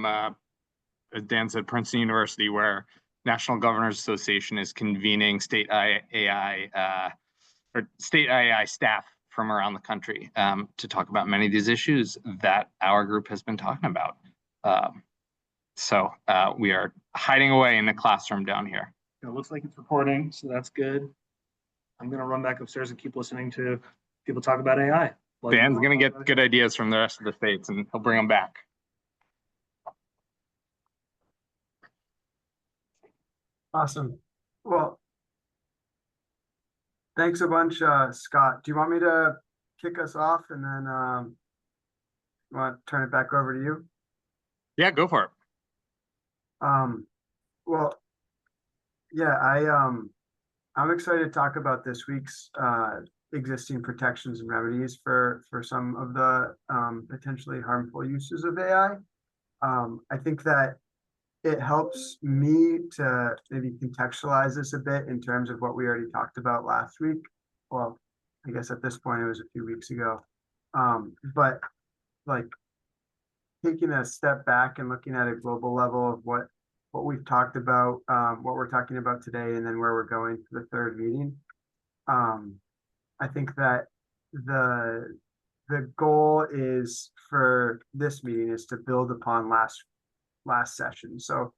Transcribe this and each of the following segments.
as Dan said, Princeton University, where National Governors Association is convening state AI staff from around the country to talk about many of these issues that our group has been talking about. So we are hiding away in the classroom down here. It looks like it's recording, so that's good. I'm going to run back upstairs and keep listening to people talk about AI. Dan's going to get good ideas from the rest of the states, and he'll bring them back. Awesome. Well, thanks a bunch, Scott. Do you want me to kick us off and then want to turn it back over to you? Yeah, go for it. Well, yeah, I'm excited to talk about this week's existing protections and remedies for some of the potentially harmful uses of AI. I think that it helps me to maybe contextualize this a bit in terms of what we already talked about last week. Well, I guess at this point it was a few weeks ago. But like taking a step back and looking at a global level of what we've talked about, what we're talking about today, and then where we're going for the third meeting. I think that the goal is for this meeting is to build upon last session. So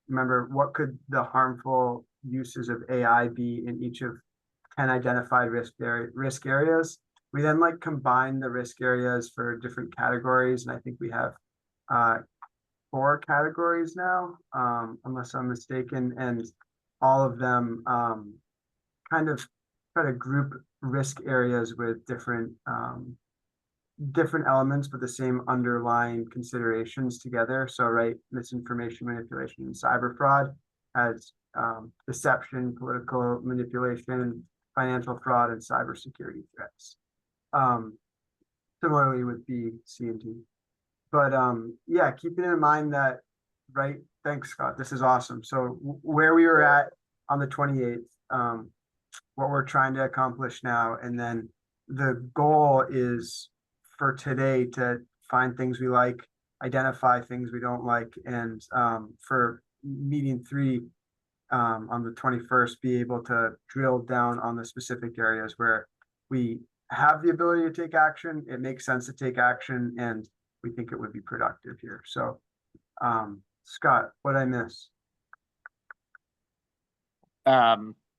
remember, what could the harmful uses of AI be in each of 10 identified risk areas? We then combine the risk areas for different categories, and I think we have 4 categories now, unless I'm mistaken, and all of them kind of try to group risk areas with different elements, but the same underlying considerations together. So, right, misinformation, manipulation, and cyber fraud has deception, political manipulation, financial fraud, and cybersecurity threats. Similarly with B, C, and D. But yeah, keeping in mind that, right, thanks, Scott, this is awesome. So where we were at on the 28th, what we're trying to accomplish now, and then the goal is for today to find things we like, identify things we don't like, and for meeting 3 on the 21st, be able to drill down on the specific areas where we have the ability to take action, it makes sense to take action, and we think it would be productive here. So, Scott, what'd I miss?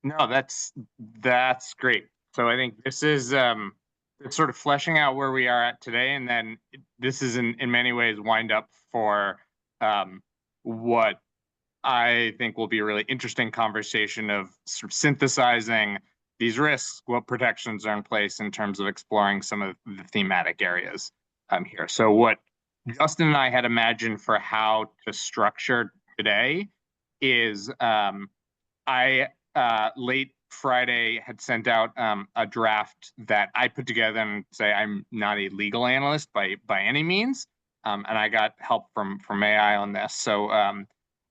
No, that's great. So I think this is it's sort of fleshing out where we are at today, and then this is in many ways wind up for what I think will be a really interesting conversation of sort of synthesizing these risks, what protections are in place in terms of exploring some of the thematic areas here. So what Justin and I had imagined for how to structure today is I late Friday had sent out a draft that I put together, and say I'm not a legal analyst by any means, and I got help from AI on this. So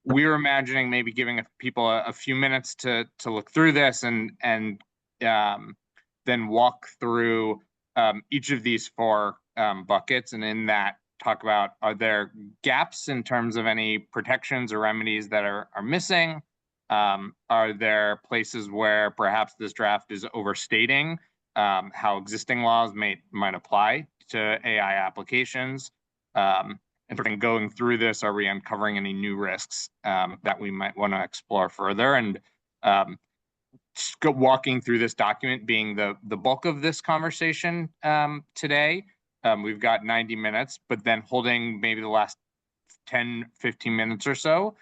we were imagining maybe giving people a few minutes to look through this and then walk through each of these 4 buckets, and in that talk about, are there gaps in terms of any protections or remedies that are missing? Are there places where perhaps this draft is overstating how existing laws might apply to AI applications? And going through this, are we uncovering any new risks that we might want to explore further? And walking through this document being the bulk of this conversation today. We've got 90 minutes, but then holding maybe the last 10, 15 minutes or so,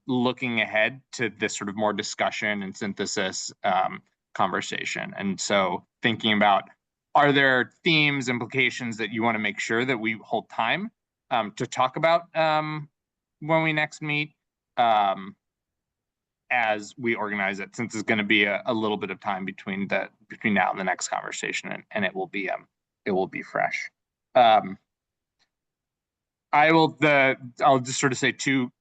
looking ahead to this sort of more discussion and synthesis conversation. And so thinking about, are there themes, implications that you want to make sure that we hold time to talk about when we next meet as we organize it, since it's going to be a little bit of time between now and the next conversation, and it will be fresh. I'll just sort of say two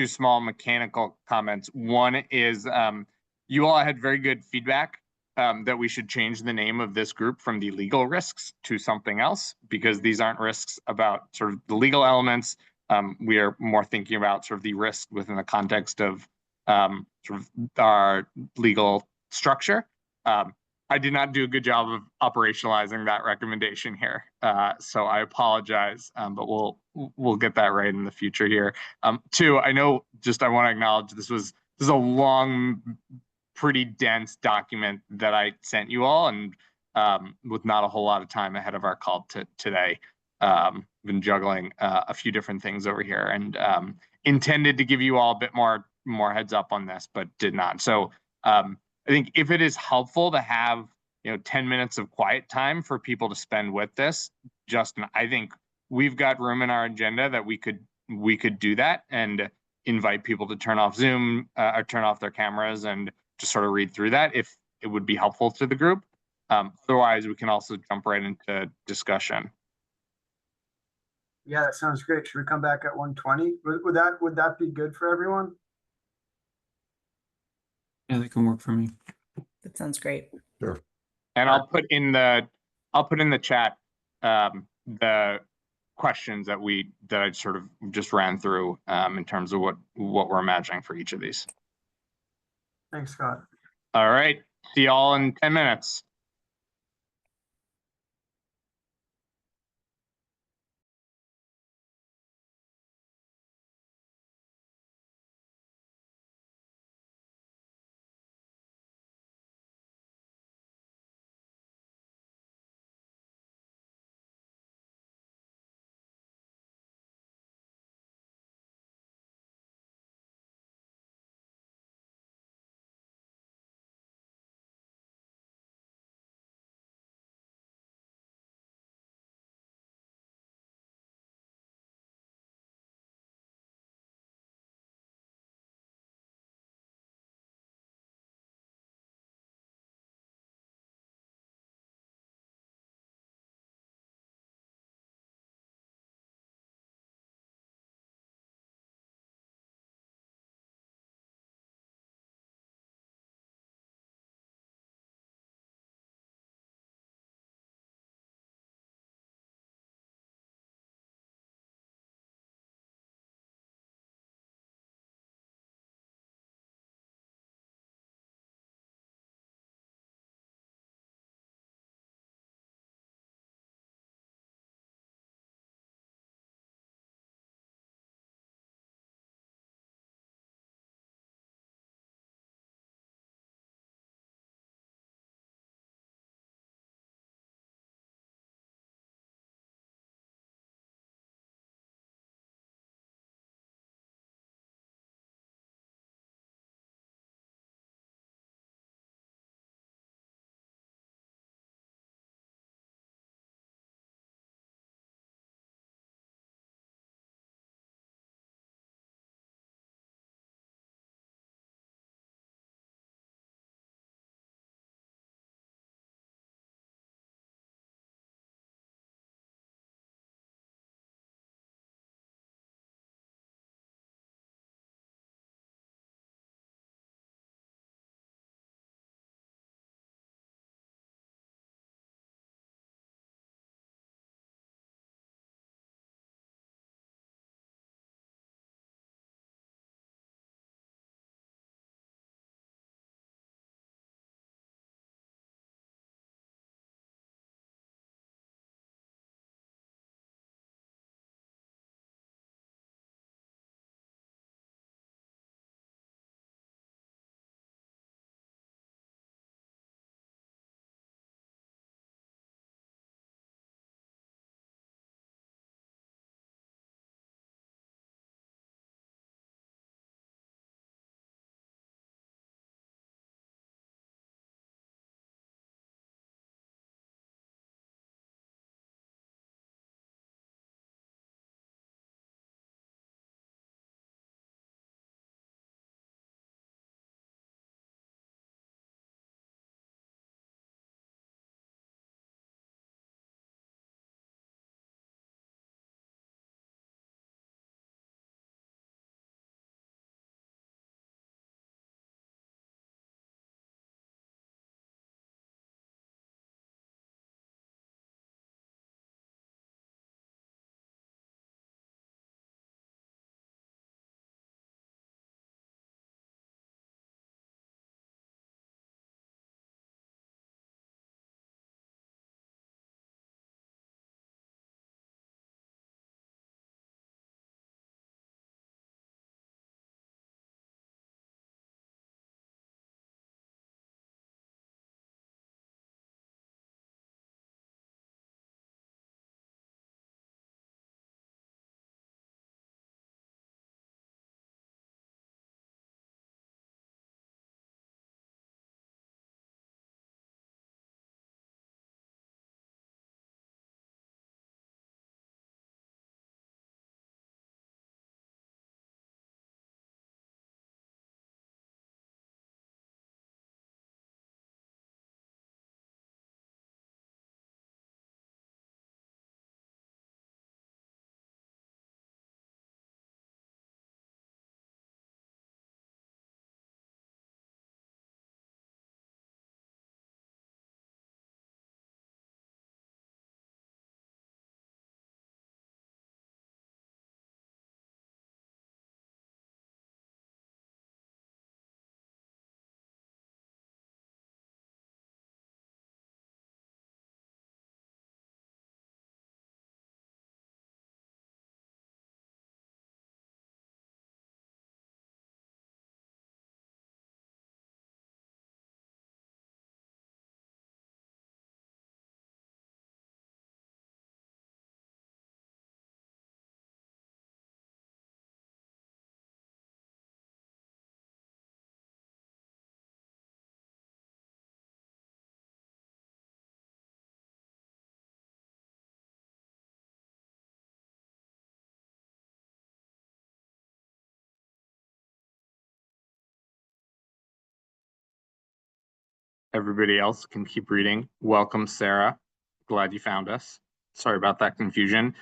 small mechanical comments. One is you all had very good feedback that we should change the name of this group from the legal risks to something else, because these aren't risks about sort of the legal elements. we are more thinking about sort of the risk within the context of sort of our legal structure. I did not do a good job of operationalizing that recommendation here, so I apologize, but we'll get that right in the future here. Two, I know, just I want to acknowledge this is a long, pretty dense document that I sent you all, and with not a whole lot of time ahead of our call today. Been juggling a few different things over here, and intended to give you all a bit more heads up on this, but did not. So I think if it is helpful to have 10 minutes of quiet time for people to spend with this, Justin, I think we've got room in our agenda that we could do that and invite people to turn off Zoom or turn off their cameras and just sort of read through that if it would be helpful to the group. Otherwise, we can also jump right into discussion. Yeah, that sounds great. Should we come back at 1:20? Would that be good for everyone? Yeah, that can work for me. That sounds great. And I'll put in the chat the questions that I sort of just ran through in terms of what we're imagining for each of these. Thanks, Scott. All right. See y'all in 10 minutes. everybody else can keep reading. Welcome, Sarah. Glad you found us. Sorry about that confusion.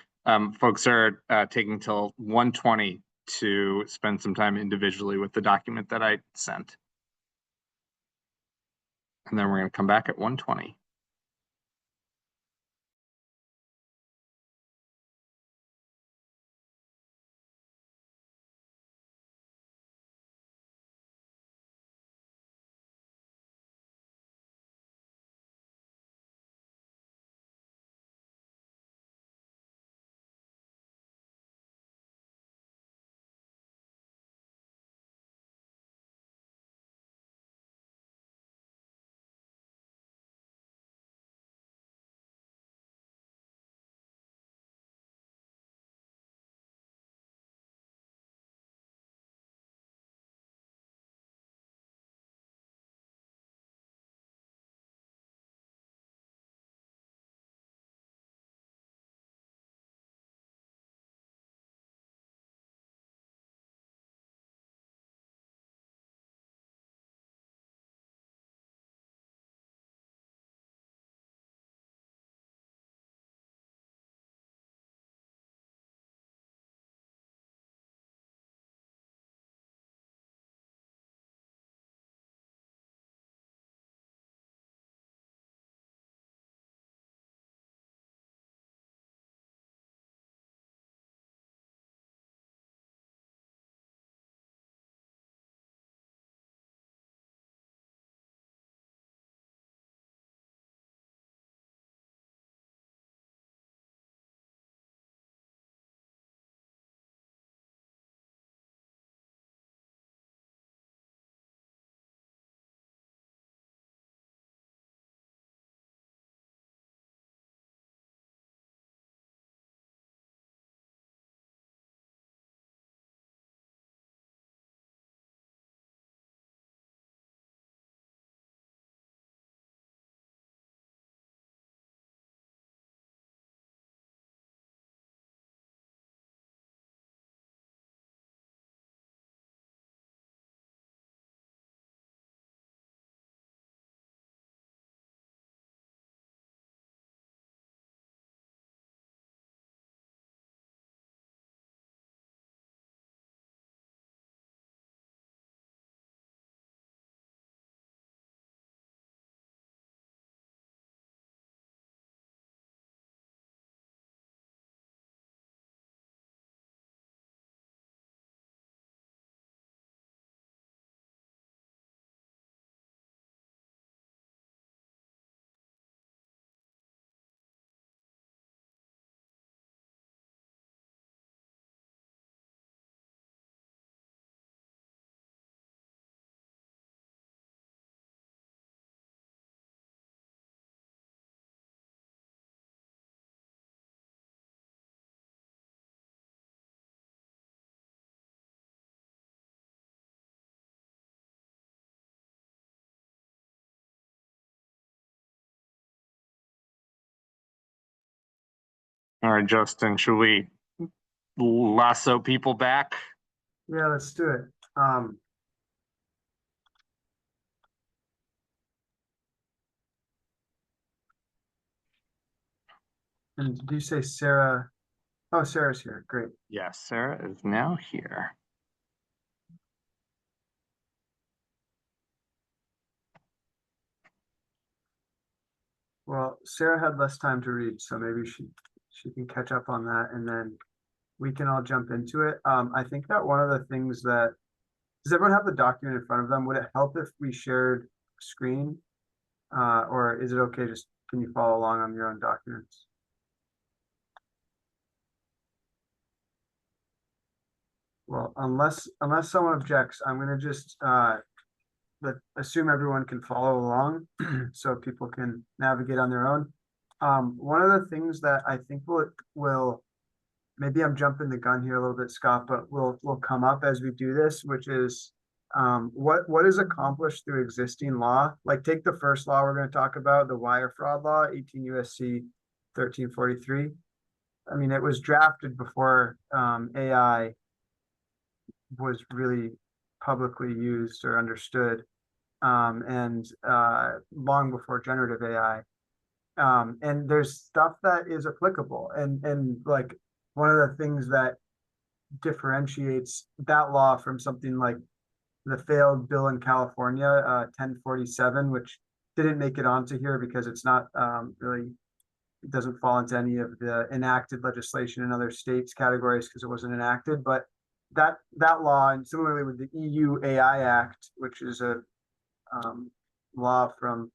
Folks are taking till 1:20 to spend some time individually with the document that I sent. And then we're going to come back at 1:20. All right, Justin, should we lasso people back? Yeah, let's do it. And did you say Sarah? Oh, Sarah's here. Great. Yes, Sarah is now here. Well, Sarah had less time to read, so maybe she can catch up on that, and then we can all jump into it. I think that one of the things that, does everyone have the document in front of them? Would it help if we shared screen? Or is it okay, just can you follow along on your own documents? Well, unless someone objects, I'm gonna just assume everyone can follow along so people can navigate on their own. One of the things that I think will maybe I'm jumping the gun here a little bit, Scott, but will come up as we do this, which is what is accomplished through existing law. Like take the first law we're going to talk about, the wire fraud law, 18 USC 1343. I mean, it was drafted before AI was really publicly used or understood. and long before generative AI. And there's stuff that is applicable, and like one of the things that differentiates that law from something like the failed bill in California, 1047, which didn't make it onto here because it's not really, it doesn't fall into any of the enacted legislation in other states categories because it wasn't enacted. But that law, and similarly with the EU AI Act, which is a law from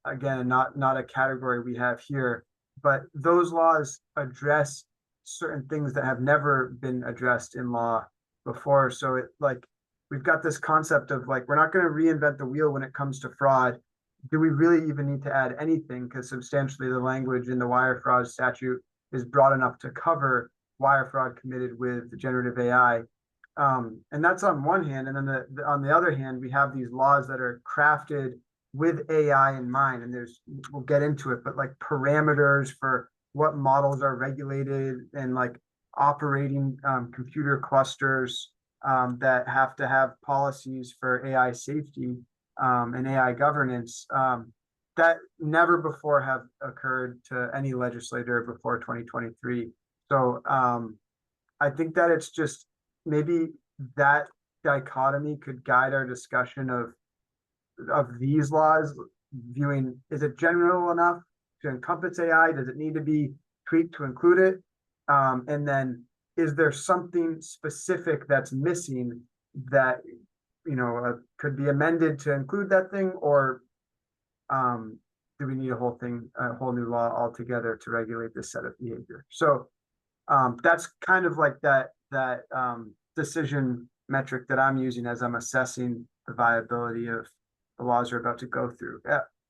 again, not a category we have here, but those laws address certain things that have never been addressed in law before. So it like we've got this concept of like we're not going to reinvent the wheel when it comes to fraud. Do we really even need to add anything? Because substantially the language in the wire fraud statute is broad enough to cover wire fraud committed with generative AI. And that's on one hand, and then on the other hand, we have these laws that are crafted with AI in mind, and we'll get into it, but like parameters for what models are regulated and like operating computer clusters that have to have policies for AI safety and AI governance that never before have occurred to any legislator before 2023. So I think that it's just maybe that dichotomy could guide our discussion of these laws, viewing, is it general enough to encompass AI? Does it need to be tweaked to include it? And then is there something specific that's missing that, could be amended to include that thing? Or do we need a whole new law altogether to regulate this set of behavior? So that's kind of like that decision metric that I'm using as I'm assessing the viability of the laws we're about to go through.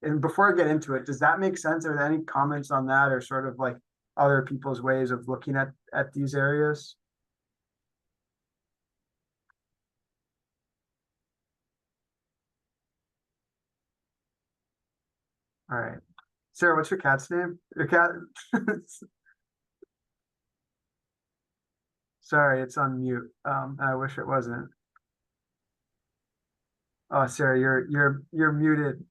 And before I get into it, does that make sense? Are there any comments on that, or sort of like other people's ways of looking at these areas? All right. Sarah, what's your cat's name? Your cat? Sorry, it's on mute. I wish it wasn't. Oh, Sarah, you're muted.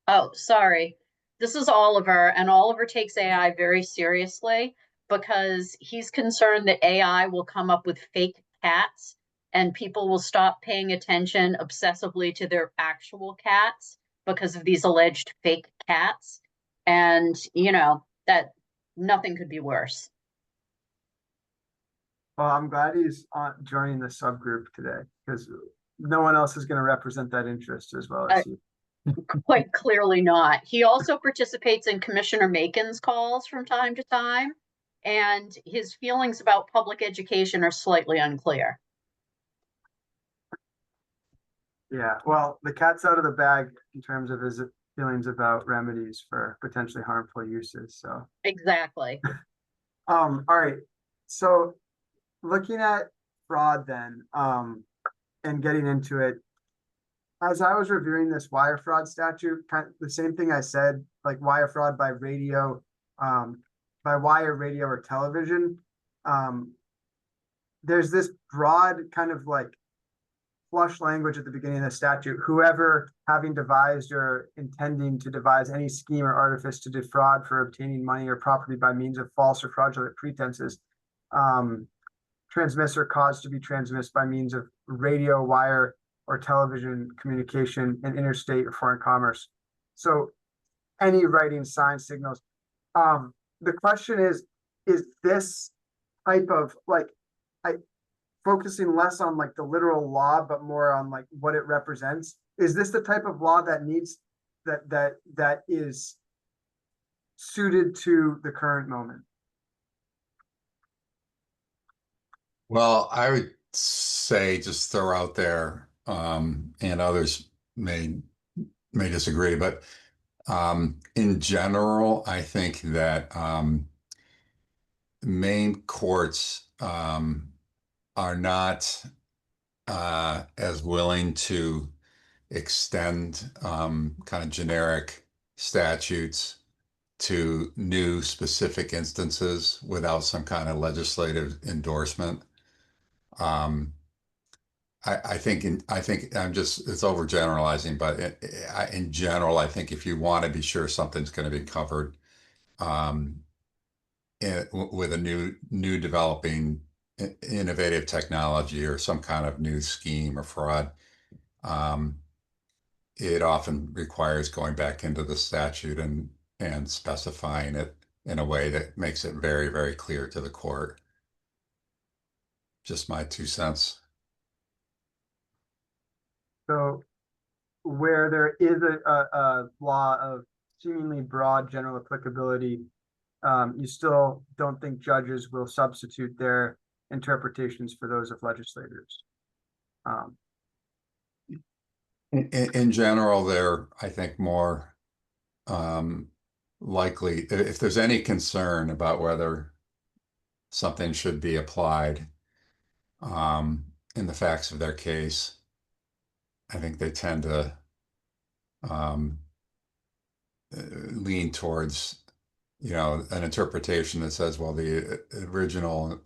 Oh, sorry. This is Oliver, and Oliver takes AI very seriously because he's concerned that AI will come up with fake cats and people will stop paying attention obsessively to their actual cats because of these alleged fake cats. And, that nothing could be worse. Well, I'm glad he's joining the subgroup today because no one else is going to represent that interest as well as you. Quite clearly not. He also participates in Commissioner Macon's calls from time to time, and his feelings about public education are slightly unclear. Yeah, well, the cat's out of the bag in terms of his feelings about remedies for potentially harmful uses. So exactly. All right. So looking at fraud then, and getting into it, as I was reviewing this wire fraud statute, kind of the same thing I said, like wire fraud by radio, by wire, radio, or television. There's this broad kind of like flush language at the beginning of the statute. Whoever having devised or intending to devise any scheme or artifice to defraud for obtaining money or property by means of false or fraudulent pretenses, transmits or caused to be transmitted by means of radio, wire, or television communication in interstate or foreign commerce. So any writing, signs, signals. The question is this type of like, focusing less on like the literal law, but more on like what it represents. Is this the type of law that needs that is suited to the current moment? Well, I would say just throw out there, and others may disagree, but in general, I think that Maine courts are not as willing to extend kind of generic statutes to new specific instances without some kind of legislative endorsement. I think I'm just, it's overgeneralizing, but in general, I think if you want to be sure something's going to be covered, um, with a new developing innovative technology or some kind of new scheme or fraud, um, it often requires going back into the statute and specifying it in a way that makes it very, very clear to the court. Just my 2 cents. So where there is a law of seemingly broad general applicability, you still don't think judges will substitute their interpretations for those of legislators. In general, they're, I think, more likely, if there's any concern about whether something should be applied in the facts of their case, I think they tend to um, lean towards, an interpretation that says, well, the original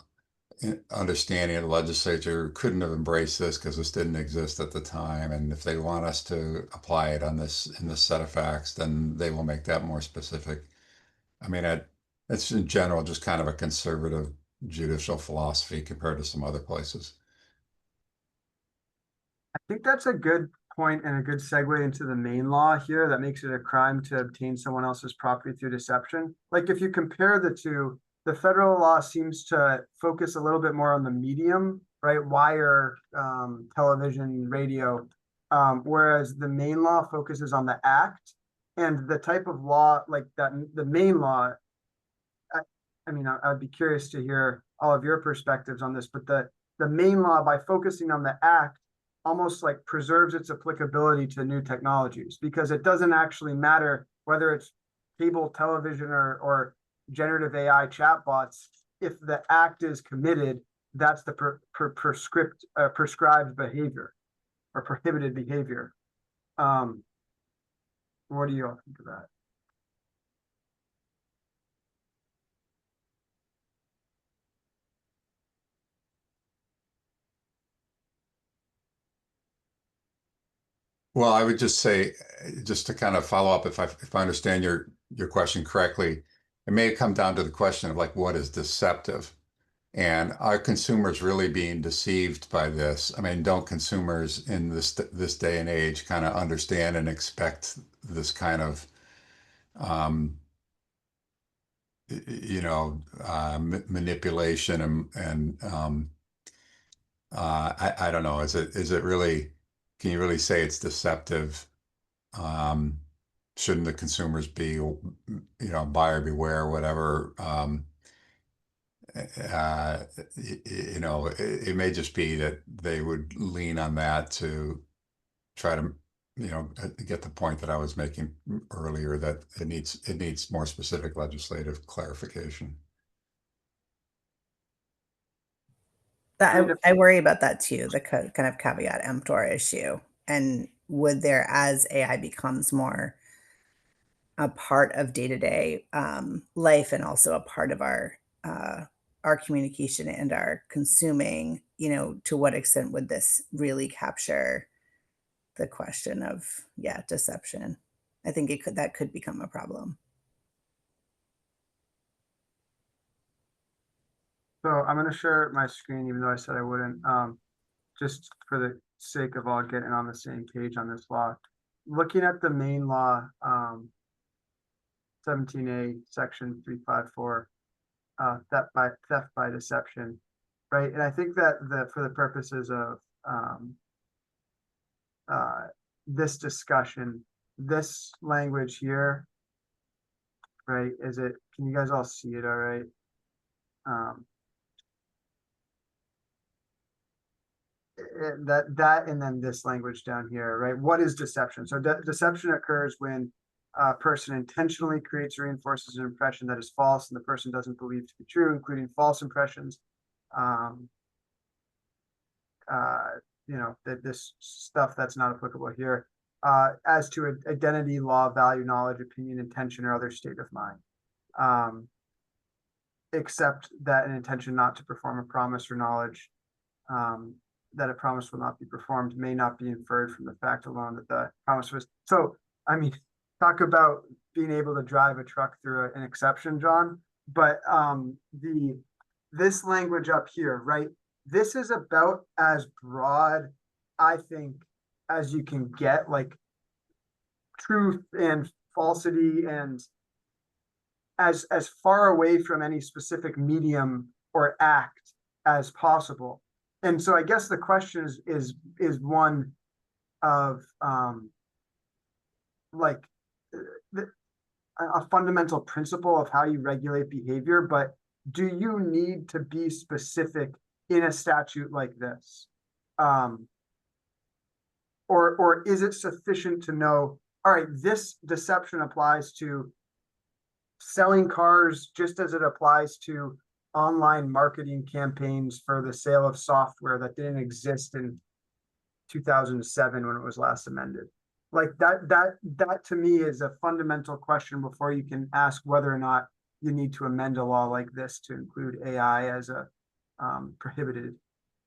understanding of the legislature couldn't have embraced this because this didn't exist at the time. And if they want us to apply it on this in this set of facts, then they will make that more specific. I mean, it's in general just kind of a conservative judicial philosophy compared to some other places. I think that's a good point and a good segue into the Maine law here that makes it a crime to obtain someone else's property through deception. Like if you compare the two, the federal law seems to focus a little bit more on the medium, right? Wire, television, radio, whereas the Maine law focuses on the act and the type of law like that. The Maine law, I mean, I'd be curious to hear all of your perspectives on this, but the Maine law, by focusing on the act, almost like preserves its applicability to new technologies because it doesn't actually matter whether it's cable television or generative AI chatbots. If the act is committed, that's the prescribed behavior or prohibited behavior. What do you all think of that? Well, I would just say, just to kind of follow up, if I understand your question correctly, it may come down to the question of like what is deceptive, and are consumers really being deceived by this? I mean, don't consumers in this day and age kind of understand and expect this kind of manipulation and I don't know. Is it really? Can you really say it's deceptive? Um, shouldn't the consumers be, buyer beware, whatever? It may just be that they would lean on that to try to, get the point that I was making earlier that it needs more specific legislative clarification. That I worry about that too, the kind of caveat emptor issue. And would there, as AI becomes more a part of day-to-day life and also a part of our communication and our consuming, to what extent would this really capture the question of, deception? I think that could become a problem. So I'm going to share my screen, even though I said I wouldn't, just for the sake of all getting on the same page on this law. Looking at the Maine law, 17A, section 354, theft by deception, right? And I think that for the purposes of this discussion, this language here, right? Can you guys all see it all right? That and then this language down here, right? What is deception? So deception occurs when a person intentionally creates or reinforces an impression that is false and the person doesn't believe to be true, including false impressions. That this stuff that's not applicable here, as to identity, law, value, knowledge, opinion, intention, or other state of mind. Except that an intention not to perform a promise or knowledge, that a promise will not be performed may not be inferred from the fact alone that the promise was. So, I mean, talk about being able to drive a truck through an exception, John. But this language up here, right? This is about as broad, I think, as you can get, like truth and falsity, and as far away from any specific medium or act as possible. And so I guess the question is one of like a fundamental principle of how you regulate behavior, but do you need to be specific in a statute like this? Or is it sufficient to know, all right, this deception applies to selling cars just as it applies to online marketing campaigns for the sale of software that didn't exist in 2007 when it was last amended? Like that to me is a fundamental question before you can ask whether or not you need to amend a law like this to include AI as a prohibited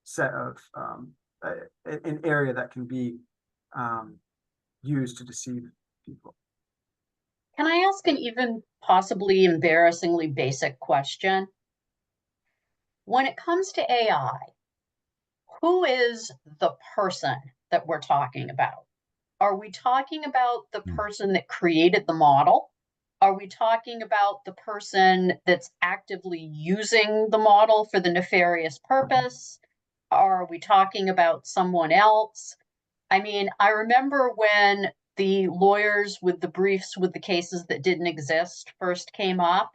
set of an area that can be used to deceive people. Can I ask an even possibly embarrassingly basic question? When it comes to AI, who is the person that we're talking about? Are we talking about the person that created the model? Are we talking about the person that's actively using the model for the nefarious purpose? Are we talking about someone else? I mean, I remember when the lawyers with the briefs with the cases that didn't exist first came up,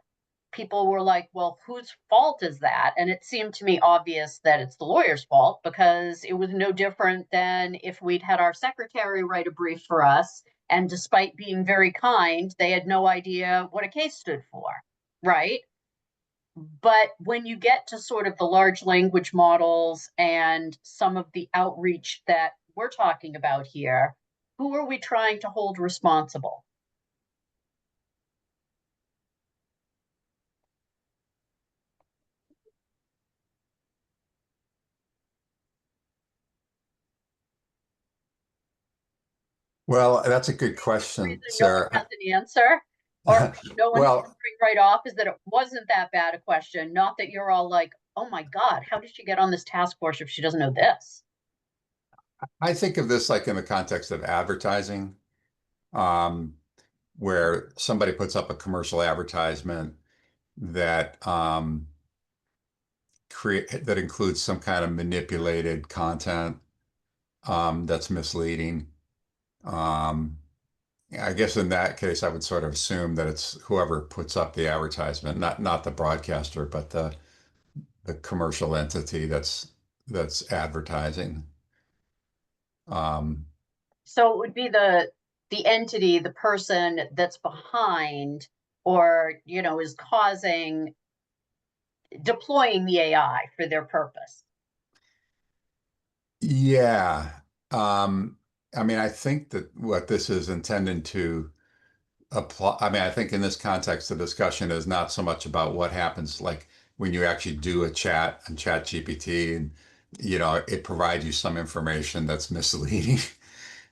people were like, well, whose fault is that? And it seemed to me obvious that it's the lawyer's fault, because it was no different than if we'd had our secretary write a brief for us, and despite being very kind, they had no idea what a case stood for, right? But when you get to sort of the large language models and some of the outreach that we're talking about here, who are we trying to hold responsible? Well, that's a good question, No one Sarah. has an answer, or no one Well, can bring right off, is that it wasn't that bad a question. Not that you're all like, oh my God, how did she get on this task force if she doesn't know this? I think of this like in the context of advertising, where somebody puts up a commercial advertisement that that includes some kind of manipulated content that's misleading. I guess in that case, I would sort of assume that it's whoever puts up the advertisement, not the broadcaster, but the commercial entity that's advertising. So it would be the entity, the person that's behind, or is causing, deploying the AI for their purpose. Yeah. I mean, I think that what this is intended to apply, I mean, I think in this context, the discussion is not so much about what happens like when you actually do a chat and Chat GPT and, it provides you some information that's misleading.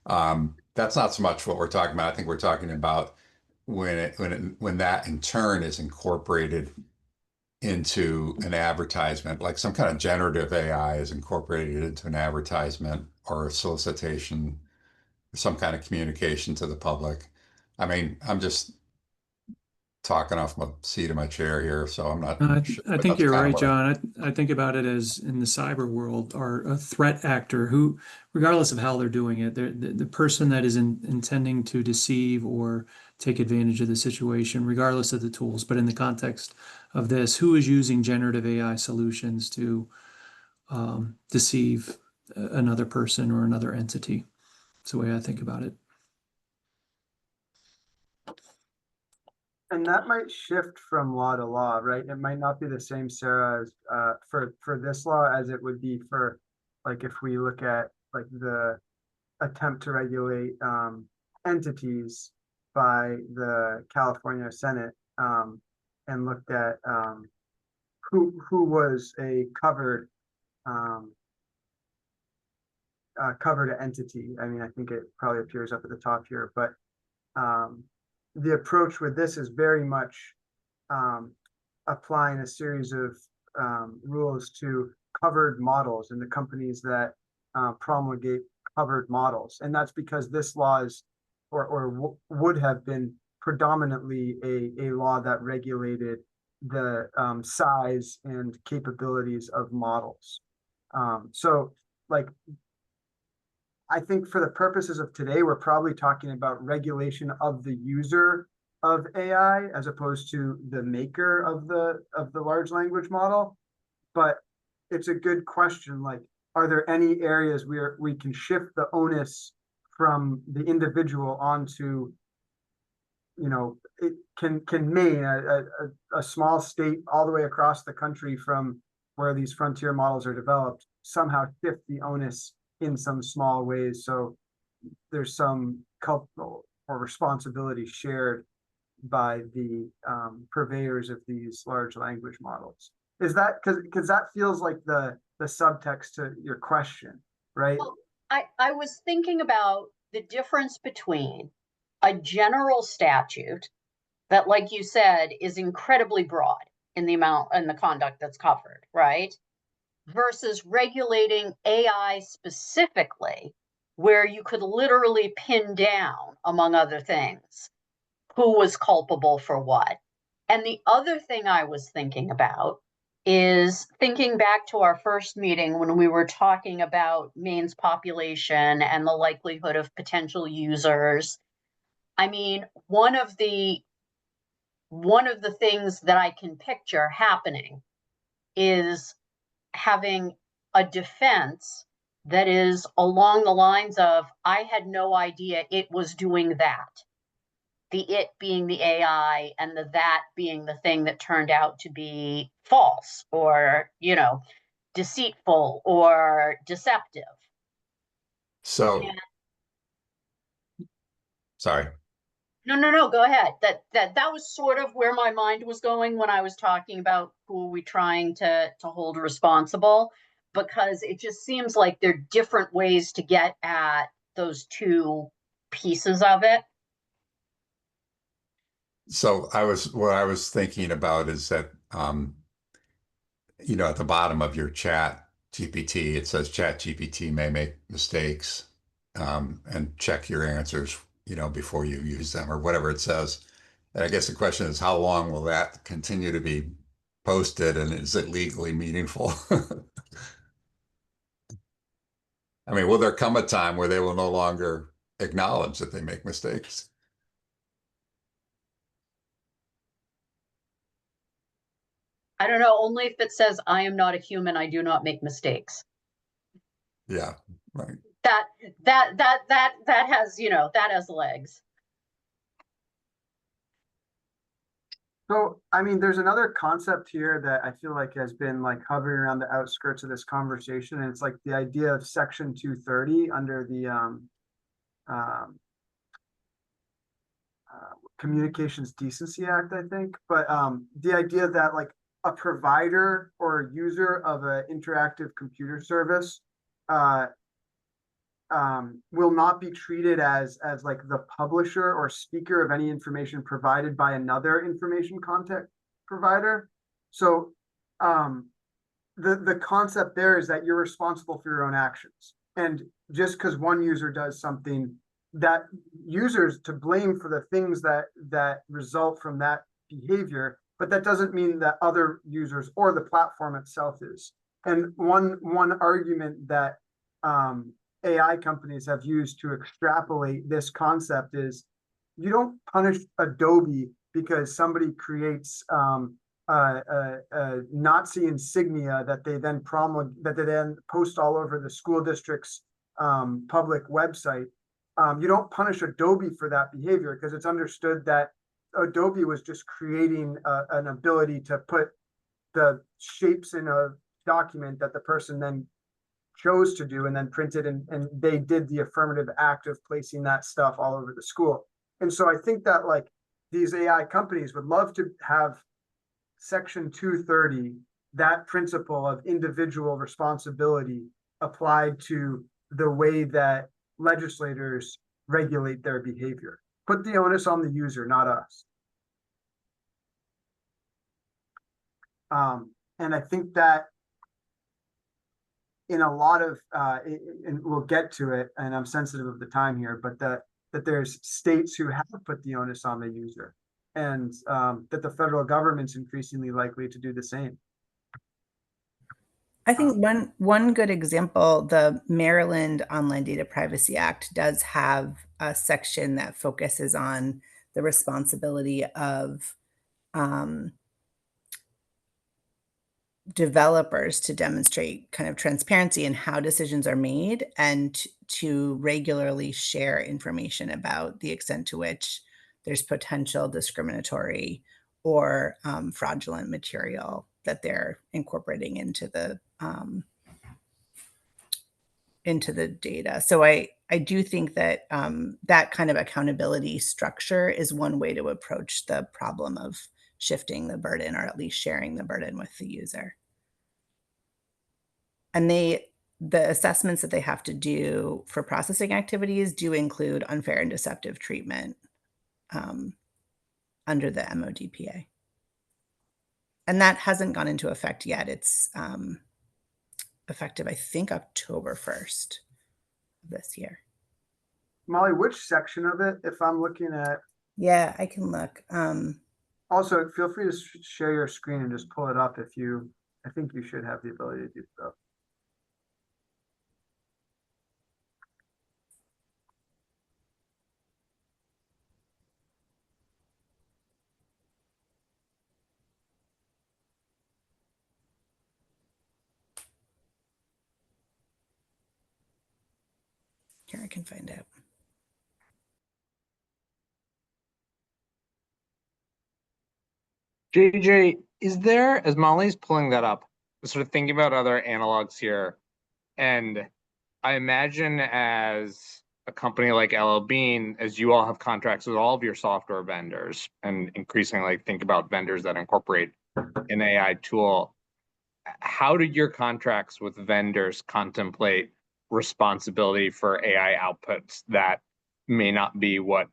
That's not so much what we're talking about. I think we're talking about when that in turn is incorporated into an advertisement, like some kind of generative AI is incorporated into an advertisement or a solicitation, some kind of communication to the public. I mean, I'm just talking off my seat of my chair here, so I'm not sure. I But think that's you're kind of right, what John. I think about it as in the cyber world, or a threat actor who, regardless of how they're doing it, the person that is intending to deceive or take advantage of the situation, regardless of the tools. But in the context of this, who is using generative AI solutions to deceive another person or another entity? It's the way I think about it. And that might shift from law to law, right? It might not be the same, Sarah, as for this law as it would be for, like, if we look at like the attempt to regulate entities by the California Senate, and looked at who was a covered covered entity. I mean, I think it probably appears up at the top here, but the approach with this is very much applying a series of rules to covered models and the companies that promulgate covered models. And that's because this law is, or would have been predominantly a law that regulated the size and capabilities of models. So like, I think for the purposes of today, we're probably talking about regulation of the user of AI as opposed to the maker of the large language model. But it's a good question. Like, are there any areas where we can shift the onus from the individual onto, you know, it can Maine, a small state all the way across the country from where these frontier models are developed, somehow shift the onus in some small ways, so there's some culpable or responsibility shared by the purveyors of these large language models. Is that because that feels like the subtext to your question, right? Well, I was thinking about the difference between a general statute that, like you said, is incredibly broad in the amount and the conduct that's covered, right? Versus regulating AI specifically, where you could literally pin down, among other things, who was culpable for what. And the other thing I was thinking about is thinking back to our first meeting when we were talking about Maine's population and the likelihood of potential users. I mean, one of the things that I can picture happening is having a defense that is along the lines of, I had no idea it was doing that. The it being the AI and the that being the thing that turned out to be false or, you know, deceitful or deceptive. So, And sorry. no, go ahead. That was sort of where my mind was going when I was talking about who are we trying to hold responsible, because it just seems like there are different ways to get at those two pieces of it. So what I was thinking about is that, you know, at the bottom of your chat GPT, it says chat GPT may make mistakes, and check your answers, you know, before you use them or whatever it says. And I guess the question is, how long will that continue to be posted, and is it legally meaningful? I mean, will there come a time where they will no longer acknowledge that they make mistakes? I don't know, only if it says, I am not a human, I do not make mistakes. Yeah, right. That has, you know, that has legs. So, I mean, there's another concept here that I feel like has been like hovering around the outskirts of this conversation, and it's like the idea of Section 230 under the Communications Decency Act, I think. But the idea that like a provider or a user of an interactive computer service will not be treated as like the publisher or speaker of any information provided by another information content provider. So the concept there is that you're responsible for your own actions. And just because one user does something, that user's to blame for the things that result from that behavior, but that doesn't mean that other users or the platform itself is. And one argument that AI companies have used to extrapolate this concept is, you don't punish Adobe because somebody creates a Nazi insignia that they then post all over the school district's public website. You don't punish Adobe for that behavior because it's understood that Adobe was just creating an ability to put the shapes in a document that the person then chose to do and then printed, and they did the affirmative act of placing that stuff all over the school. And so I think that like these AI companies would love to have Section 230, that principle of individual responsibility, applied to the way that legislators regulate their behavior. Put the onus on the user, not us. And I think that in a lot of, and we'll get to it, and I'm sensitive of the time here, but that there's states who have put the onus on the user, and that the federal government's increasingly likely to do the same. I think one good example, the Maryland Online Data Privacy Act does have a section that focuses on the responsibility of developers to demonstrate kind of transparency in how decisions are made and to regularly share information about the extent to which there's potential discriminatory or fraudulent material that they're incorporating into the data. So I do think that that kind of accountability structure is one way to approach the problem of shifting the burden, or at least sharing the burden with the user. And the assessments that they have to do for processing activities do include unfair and deceptive treatment under the MODPA. And that hasn't gone into effect yet. It's effective, I think, October 1st of this year. Molly, which section of it, if I'm looking at? Yeah, I can look. Also, feel free to share your screen and just pull it up if you, I think you should have the ability to do so. Here, I can find out. JJ, is there, as Molly's pulling that up, sort of thinking about other analogs here, and I imagine as a company like LL Bean, as you all have contracts with all of your software vendors, and increasingly think about vendors that incorporate an AI tool, how do your contracts with vendors contemplate responsibility for AI outputs that may not be what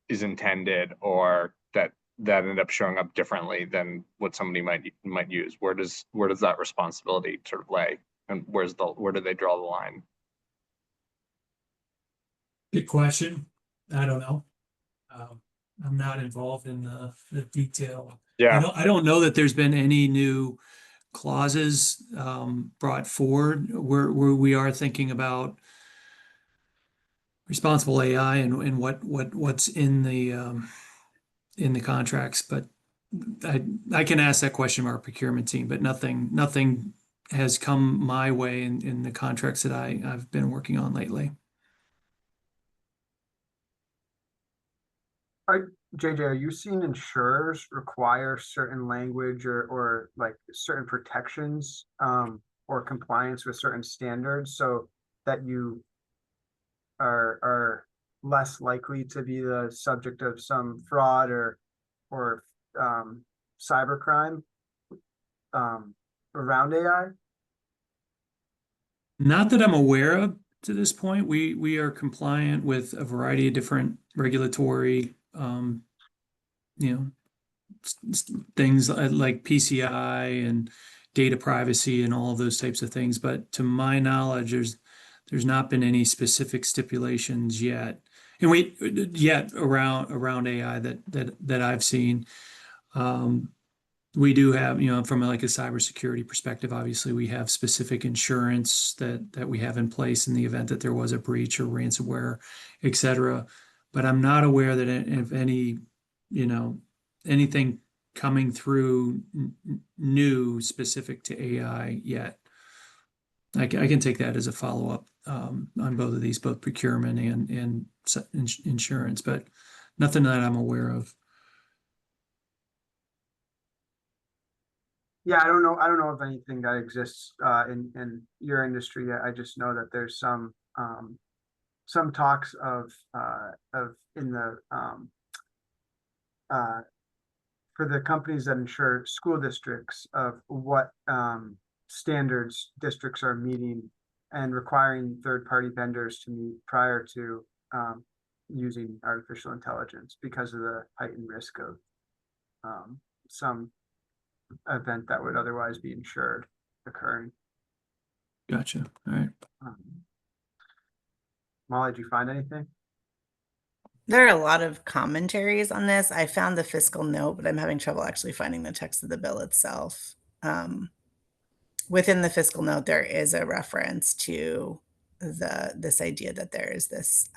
is intended, or that end up showing up differently than what somebody might use? Where does that responsibility sort of lay, and where do they draw the line? Good question. I don't know. I'm not involved in the detail. Yeah. I don't know that there's been any new clauses brought forward where we are thinking about responsible AI and what's in the contracts. But I can ask that question of our procurement team, but nothing has come my way in the contracts that I've been working on lately. JJ, are you seeing insurers require certain language or like certain protections or compliance with certain standards so that you are less likely to be the subject of some fraud or cybercrime around AI? Not that I'm aware of to this point. We are compliant with a variety of different regulatory things like PCI and data privacy and all of those types of things. But to my knowledge, there's not been any specific stipulations yet, and around AI that I've seen. We do have, from like a cybersecurity perspective, obviously we have specific insurance that we have in place in the event that there was a breach or ransomware, et cetera. But I'm not aware that if any, anything coming through new specific to AI yet. I can take that as a follow-up on both of these, both procurement and insurance, but nothing that I'm aware of. Yeah, I don't know of anything that exists in your industry yet. I just know that there's some talks of in the for the companies that insure school districts of what standards districts are meeting and requiring third-party vendors to meet prior to using artificial intelligence because of the heightened risk of some event that would otherwise be insured occurring. Gotcha. All right. Molly, did you find anything? There are a lot of commentaries on this. I found the fiscal note, but I'm having trouble actually finding the text of the bill itself. Within the fiscal note, there is a reference to this idea that there is this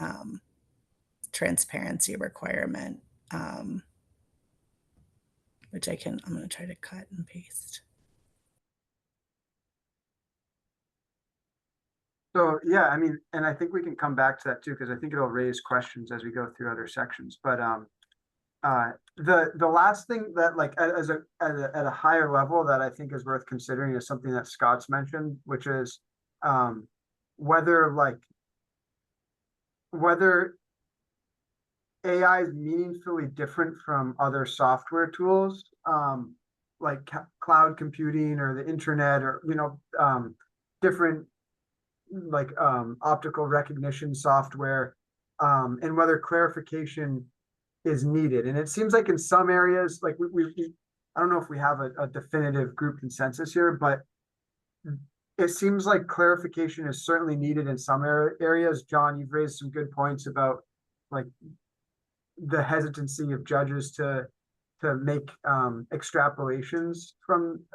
transparency requirement, which I'm going to try to cut and paste. So yeah, I mean, and I think we can come back to that too, because I think it'll raise questions as we go through other sections. But the last thing that like at a higher level that I think is worth considering is something that Scott's mentioned, which is whether AI is meaningfully different from other software tools, like cloud computing or the internet, or different like optical recognition software, and whether clarification is needed. And it seems like in some areas, like I don't know if we have a definitive group consensus here, but it seems like clarification is certainly needed in some areas. John, you've raised some good points about like the hesitancy of judges to make extrapolations from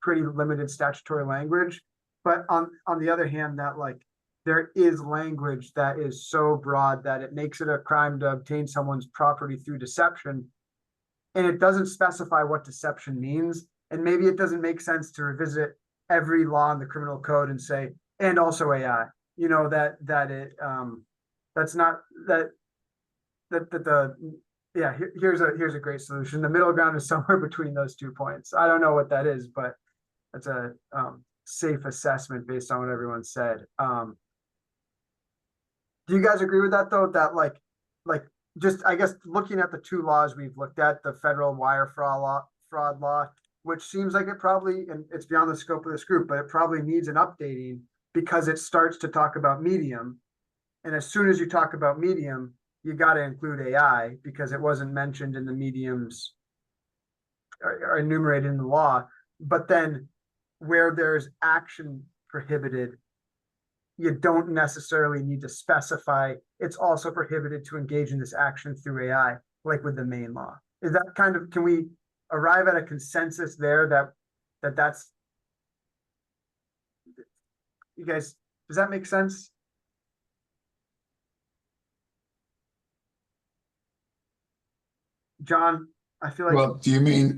pretty limited statutory language. But on the other hand, that like there is language that is so broad that it makes it a crime to obtain someone's property through deception, and it doesn't specify what deception means. And maybe it doesn't make sense to revisit every law in the criminal code and say, and also AI, here's a great solution. The middle ground is somewhere between those 2 points. I don't know what that is, but that's a safe assessment based on what everyone said. Do you guys agree with that though? That like just, I guess, looking at the 2 laws we've looked at, the federal wire fraud law, which seems like it probably, and it's beyond the scope of this group, but it probably needs an updating because it starts to talk about medium. And as soon as you talk about medium, you got to include AI because it wasn't mentioned in the mediums or enumerated in the law. But then where there's action prohibited, you don't necessarily need to specify it's also prohibited to engage in this action through AI, like with the Maine law. Is that kind of, can we arrive at a consensus there that's, you guys, does that make sense? John, I feel like. Well, do you mean,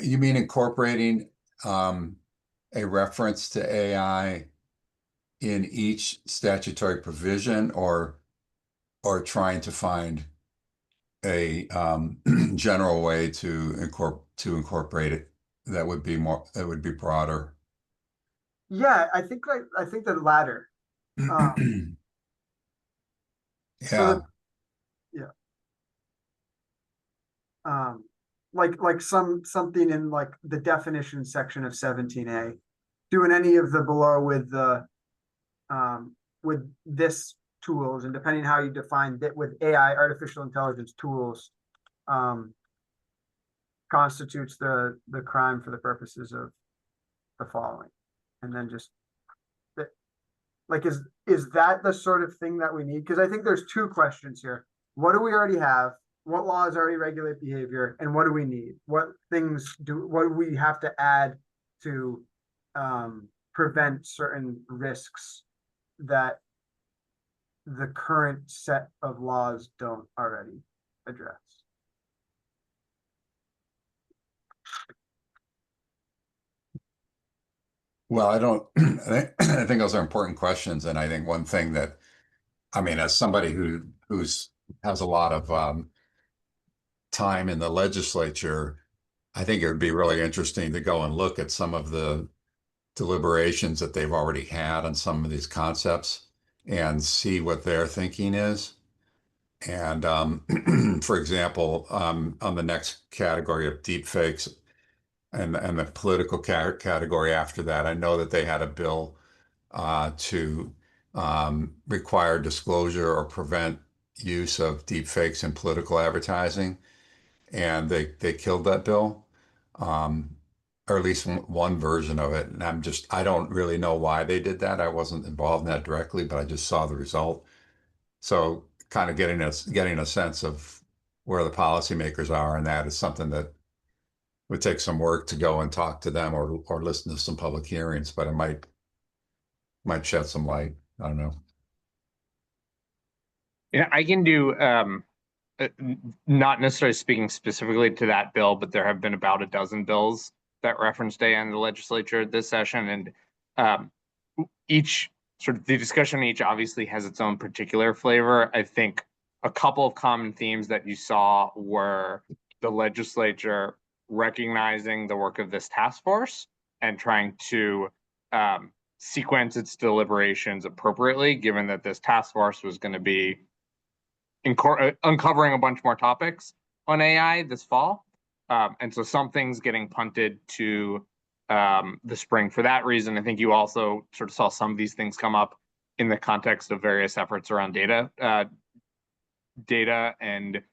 you mean incorporating a reference to AI in each statutory provision, or trying to find a general way to incorporate it that would be broader? Yeah, I think the latter. Yeah. Like something in like the definition section of 17A, doing any of the below with the with this tools, and depending how you define that with AI, artificial intelligence tools, constitutes the crime for the purposes of the following. And then just that, like, is that the sort of thing that we need? Because I think there's 2 questions here. What do we already have? What laws already regulate behavior, and what do we need? What do we have to add to prevent certain risks that the current set of laws don't already address? Well, I think those are important questions. And I think one thing that, I mean, as somebody who's has a lot of time in the legislature, I think it would be really interesting to go and look at some of the deliberations that they've already had on some of these concepts and see what their thinking is. And for example, on the next category of deep fakes and the political category after that, I know that they had a bill to require disclosure or prevent use of deep fakes in political advertising, and they killed that bill, or at least one version of it. And I don't really know why they did that. I wasn't involved in that directly, but I just saw the result. So kind of getting a sense of where the policymakers are, and that is something that would take some work to go and talk to them or listen to some public hearings, but it might shed some light. I don't know. Yeah, I can do not necessarily speaking specifically to that bill, but there have been about a dozen bills that referenced AI in the legislature this session, and each sort of the discussion each obviously has its own particular flavor. I think a couple of common themes that you saw were the legislature recognizing the work of this task force and trying to sequence its deliberations appropriately, given that this task force was going to be uncovering a bunch more topics on AI this fall. And so some things getting punted to the spring for that reason. I think you also sort of saw some of these things come up in the context of various efforts around data and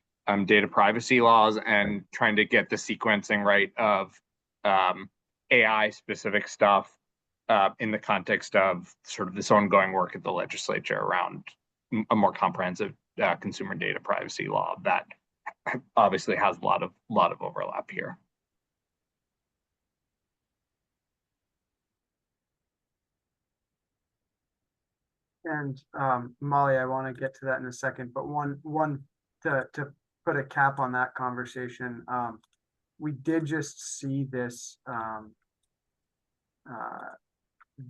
data privacy laws, and trying to get the sequencing right of AI specific stuff in the context of sort of this ongoing work at the legislature around a more comprehensive consumer data privacy law that obviously has a lot of overlap here. And Molly, I want to get to that in a second, but one to put a cap on that conversation, we did just see this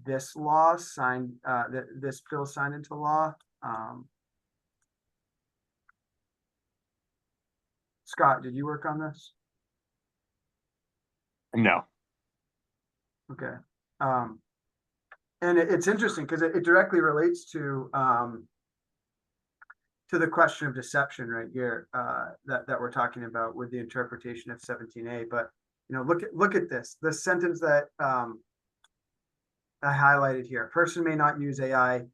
this law signed, this bill signed into law. Scott, did you work on this? No. Okay. And it's interesting because it directly relates to the question of deception right here, that we're talking about with the interpretation of 17A. But look at this sentence that I highlighted here. A person may not use AI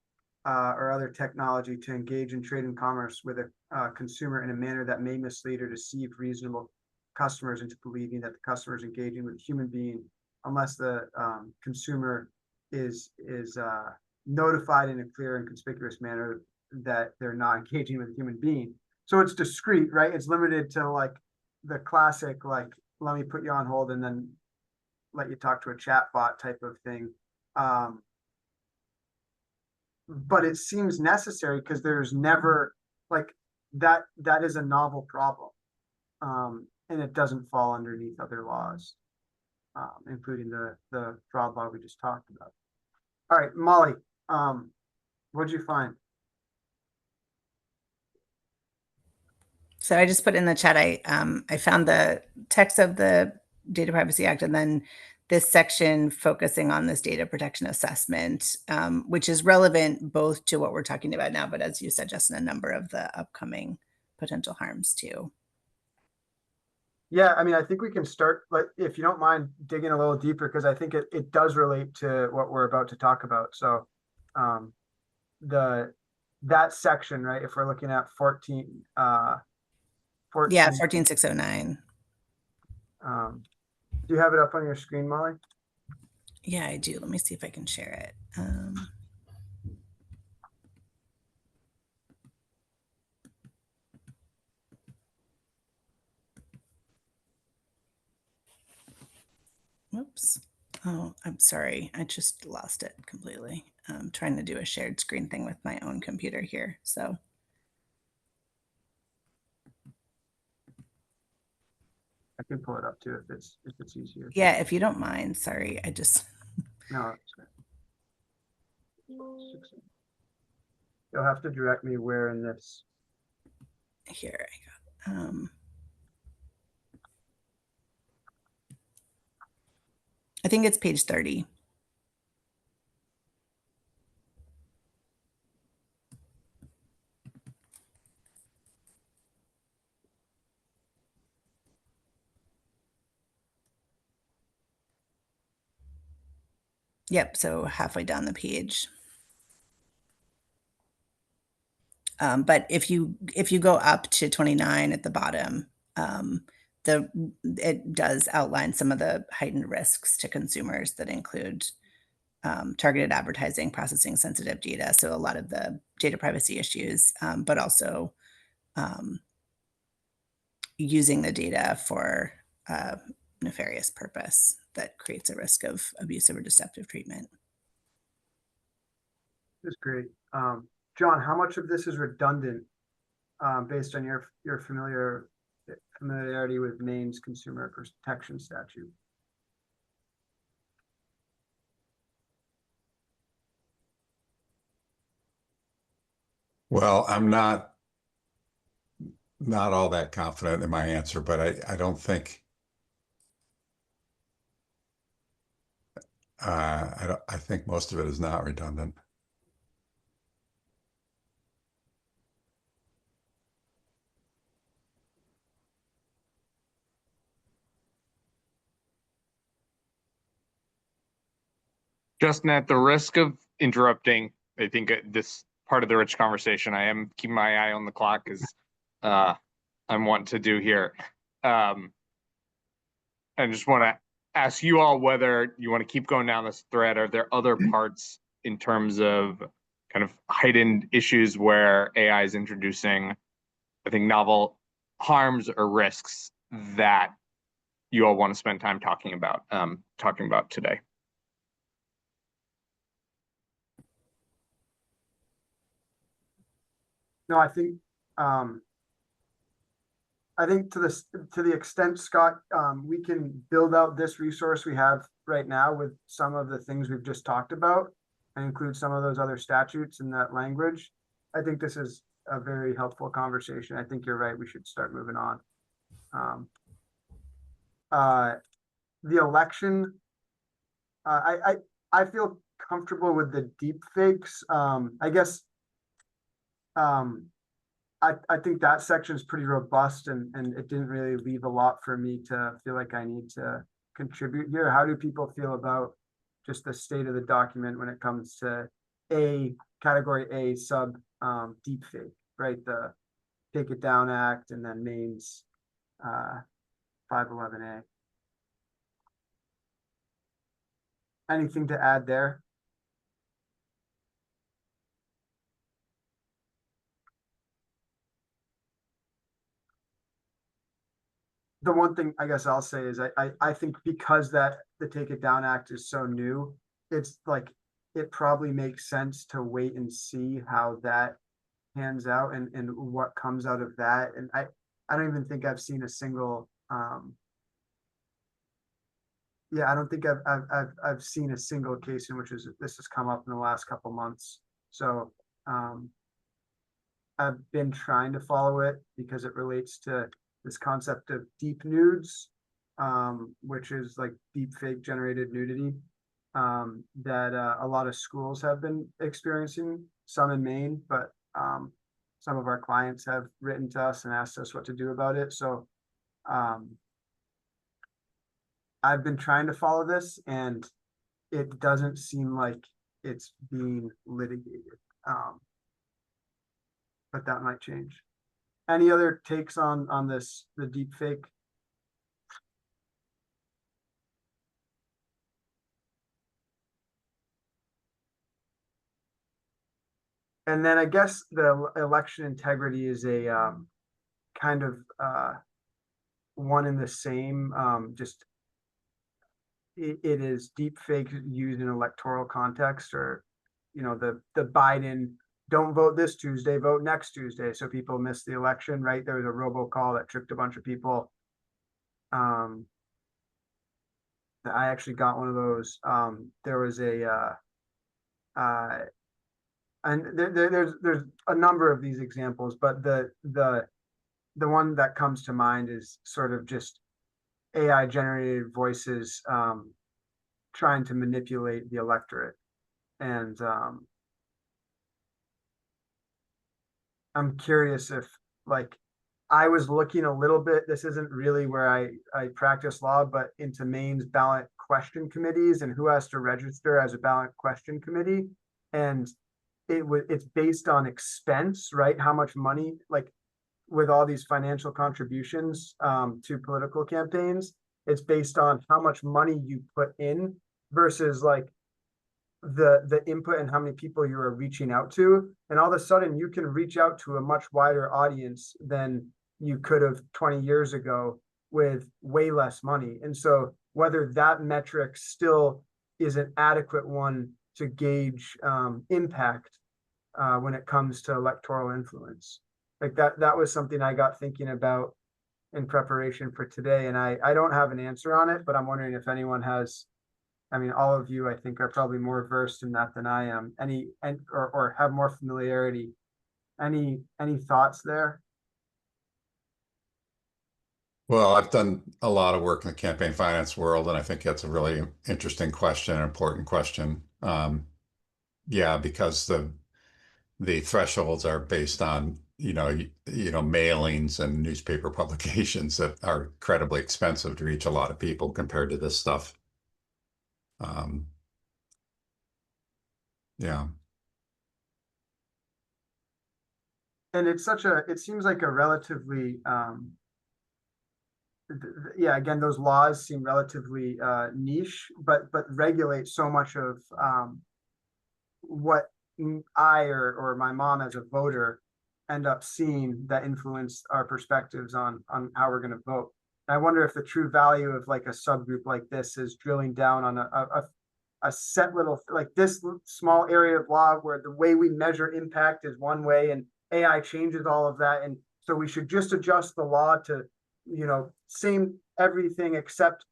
or other technology to engage in trade and commerce with a consumer in a manner that may mislead or deceive reasonable customers into believing that the customer is engaging with a human being, unless the consumer is notified in a clear and conspicuous manner that they're not engaging with a human being. So it's discrete, right? It's limited to like the classic, like, let me put you on hold and then let you talk to a chat bot type of thing. But it seems necessary because there's never like that is a novel problem. And it doesn't fall underneath other laws, including the fraud law we just talked about. All right, Molly, what'd you find? So I just put in the chat, I found the text of the Data Privacy Act, and then this section focusing on this data protection assessment, which is relevant both to what we're talking about now, but as you said, Justin, a number of the upcoming potential harms too. Yeah, I mean, I think we can start, like, if you don't mind digging a little deeper, because I think it does relate to what we're about to talk about. So that section, right, if we're looking at 14, yeah, 14609. Do you have it up on your screen, Molly? Yeah, I do. Let me see if I can share it. Whoops. Oh, I'm sorry. I just lost it completely. I'm trying to do a shared screen thing with my own computer here. So I can pull it up too if it's easier. yeah, if you don't mind. Sorry, I just No, it's good. You'll have to direct me where in this. here I got. I think it's page 30. Yep, so halfway down the page. But if you go up to 29 at the bottom, it does outline some of the heightened risks to consumers that include targeted advertising, processing sensitive data, so a lot of the data privacy issues, but also using the data for a nefarious purpose that creates a risk of abusive or deceptive treatment. That's great. John, how much of this is redundant based on your familiarity with Maine's consumer protection statute? Well, I'm not all that confident in my answer, but I don't think I think most of it is not redundant. Justin, at the risk of interrupting, I think this part of the rich conversation, I am keeping my eye on the clock as I'm wanting to do here. I just want to ask you all whether you want to keep going down this thread. Are there other parts in terms of kind of heightened issues where AI is introducing, I think, novel harms or risks that you all want to spend time talking about today? No, I think to the extent, Scott, we can build out this resource we have right now with some of the things we've just talked about and include some of those other statutes in that language. I think this is a very helpful conversation. I think you're right. We should start moving on. The election, I feel comfortable with the deep fakes. I guess I think that section is pretty robust and it didn't really leave a lot for me to feel like I need to contribute here. How do people feel about just the state of the document when it comes to category A sub deep fake, right? The Take It Down Act and then Maine's 511A. Anything to add there? The one thing I guess I'll say is I think because the Take It Down Act is so new, it's like it probably makes sense to wait and see how that pans out and what comes out of that. And I don't even think I've seen a single I don't think I've seen a single case in which this has come up in the last couple months. So I've been trying to follow it because it relates to this concept of deep nudes, which is like deep fake generated nudity that a lot of schools have been experiencing, some in Maine, but some of our clients have written to us and asked us what to do about it. So I've been trying to follow this and it doesn't seem like it's being litigated, but that might change. Any other takes on this, the deep fake? And then I guess the election integrity is a kind of one in the same, just it is deep fake used in electoral context, or the Biden don't vote this Tuesday, vote next Tuesday, so people miss the election, right? There was a robocall that tricked a bunch of people. I actually got one of those. There was and there's a number of these examples, but the one that comes to mind is sort of just AI generated voices trying to manipulate the electorate. And I'm curious if, like, I was looking a little bit, this isn't really where I practice law, but into Maine's ballot question committees and who has to register as a ballot question committee. And it's based on expense, right? How much money, like with all these financial contributions to political campaigns, it's based on how much money you put in versus like the input and how many people you are reaching out to. And all of a sudden you can reach out to a much wider audience than you could have 20 years ago with way less money. And so whether that metric still is an adequate one to gauge impact when it comes to electoral influence. Like that was something I got thinking about in preparation for today. And I don't have an answer on it, but I'm wondering if anyone has, I mean, all of you, I think, are probably more versed in that than I am. Or have more familiarity. Any thoughts there? Well, I've done a lot of work in the campaign finance world, and I think that's a really interesting question, an important question. Yeah, because the thresholds are based on, mailings and newspaper publications that are incredibly expensive to reach a lot of people compared to this stuff. Yeah. And it seems like a relatively, yeah, again, those laws seem relatively niche, but regulate so much of what I or my mom as a voter end up seeing that influence our perspectives on how we're going to vote. And I wonder if the true value of like a subgroup like this is drilling down on a set little, like this small area of law where the way we measure impact is one way and AI changes all of that. And so we should just adjust the law to, same everything except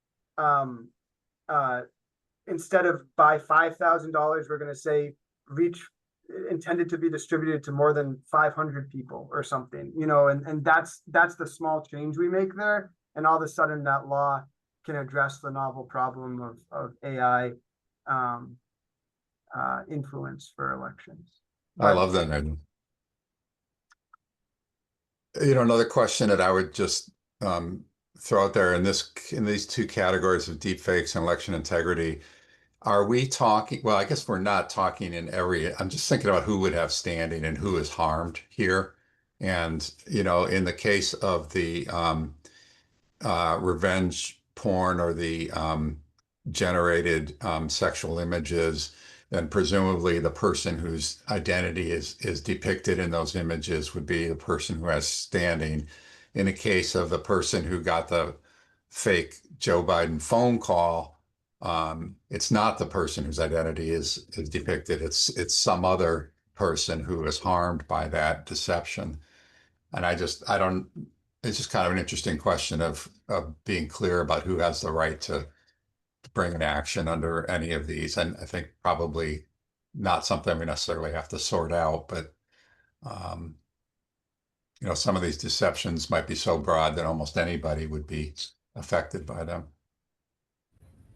instead of by $5,000, we're going to say reach intended to be distributed to more than 500 people or something, and that's the small change we make there. And all of a sudden that law can address the novel problem of AI influence for elections. I love that. Another question that I would just throw out there in these two categories of deep fakes and election integrity, are we talking, well, I guess we're not talking in I'm just thinking about who would have standing and who is harmed here. And, in the case of the revenge porn or the generated sexual images, then presumably the person whose identity is depicted in those images would be the person who has standing. In the case of the person who got the fake Joe Biden phone call, it's not the person whose identity is depicted. It's some other person who is harmed by that deception. And it's just kind of an interesting question of being clear about who has the right to bring an action under any of these. And I think probably not something we necessarily have to sort out, but some of these deceptions might be so broad that almost anybody would be affected by them.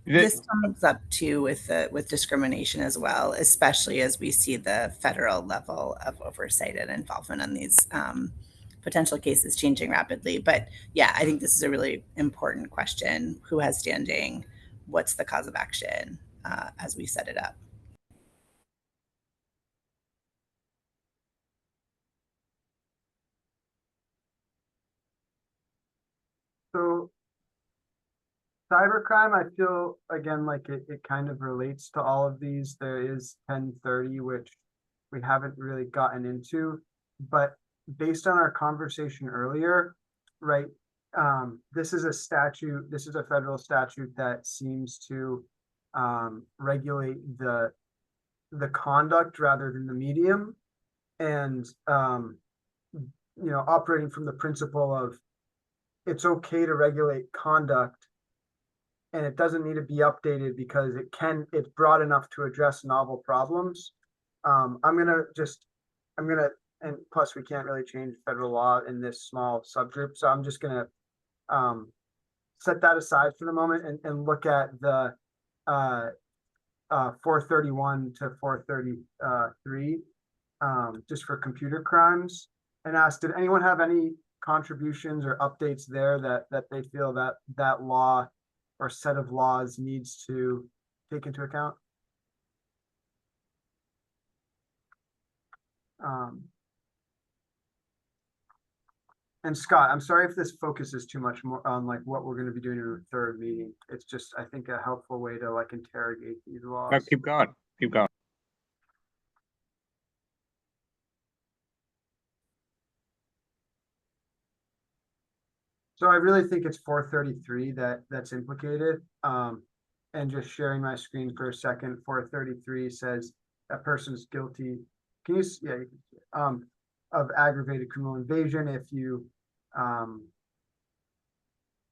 This comes up too with discrimination as well, especially as we see the federal level of oversight and involvement in these potential cases changing rapidly. But yeah, I think this is a really important question. Who has standing? What's the cause of action as we set it up? So cybercrime, I feel again like it kind of relates to all of these. There is 1030, which we haven't really gotten into, but based on our conversation earlier, right? This is a federal statute that seems to regulate the conduct rather than the medium, and operating from the principle of it's okay to regulate conduct and it doesn't need to be updated because it's broad enough to address novel problems. And plus we can't really change federal law in this small subgroup. So I'm just gonna set that aside for the moment and look at the 431 to 433 just for computer crimes, and ask, did anyone have any contributions or updates there that they feel that law or set of laws needs to take into account? And Scott, I'm sorry if this focuses too much more on like what we're going to be doing in the third meeting. It's just, I think, a helpful way to like interrogate these laws. No, keep going, keep going. So I really think it's 433 that's implicated. And just sharing my screen for a second, 433 says that person's guilty. Can you, yeah, you can see it. Of aggravated criminal invasion if you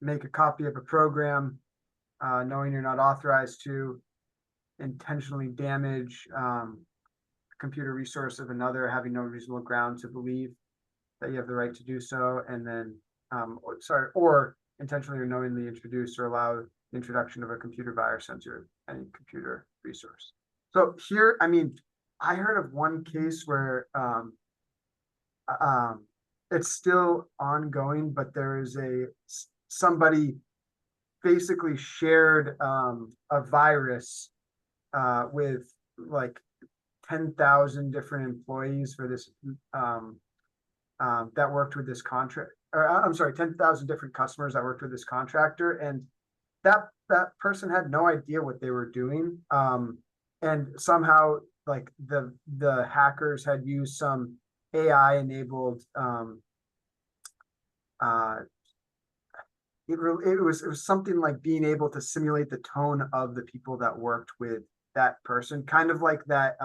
make a copy of a program knowing you're not authorized to, intentionally damage a computer resource of another, having no reasonable ground to believe that you have the right to do so, and then or intentionally or knowingly introduce or allow the introduction of a computer virus into any computer resource. So here, I mean, I heard of one case where it's still ongoing, but there is somebody basically shared a virus with like 10,000 different employees for this that worked with this contract, or I'm sorry, 10,000 different customers that worked with this contractor, and that person had no idea what they were doing, and somehow like the hackers had used some AI enabled it was something like being able to simulate the tone of the people that worked with that person, kind of like that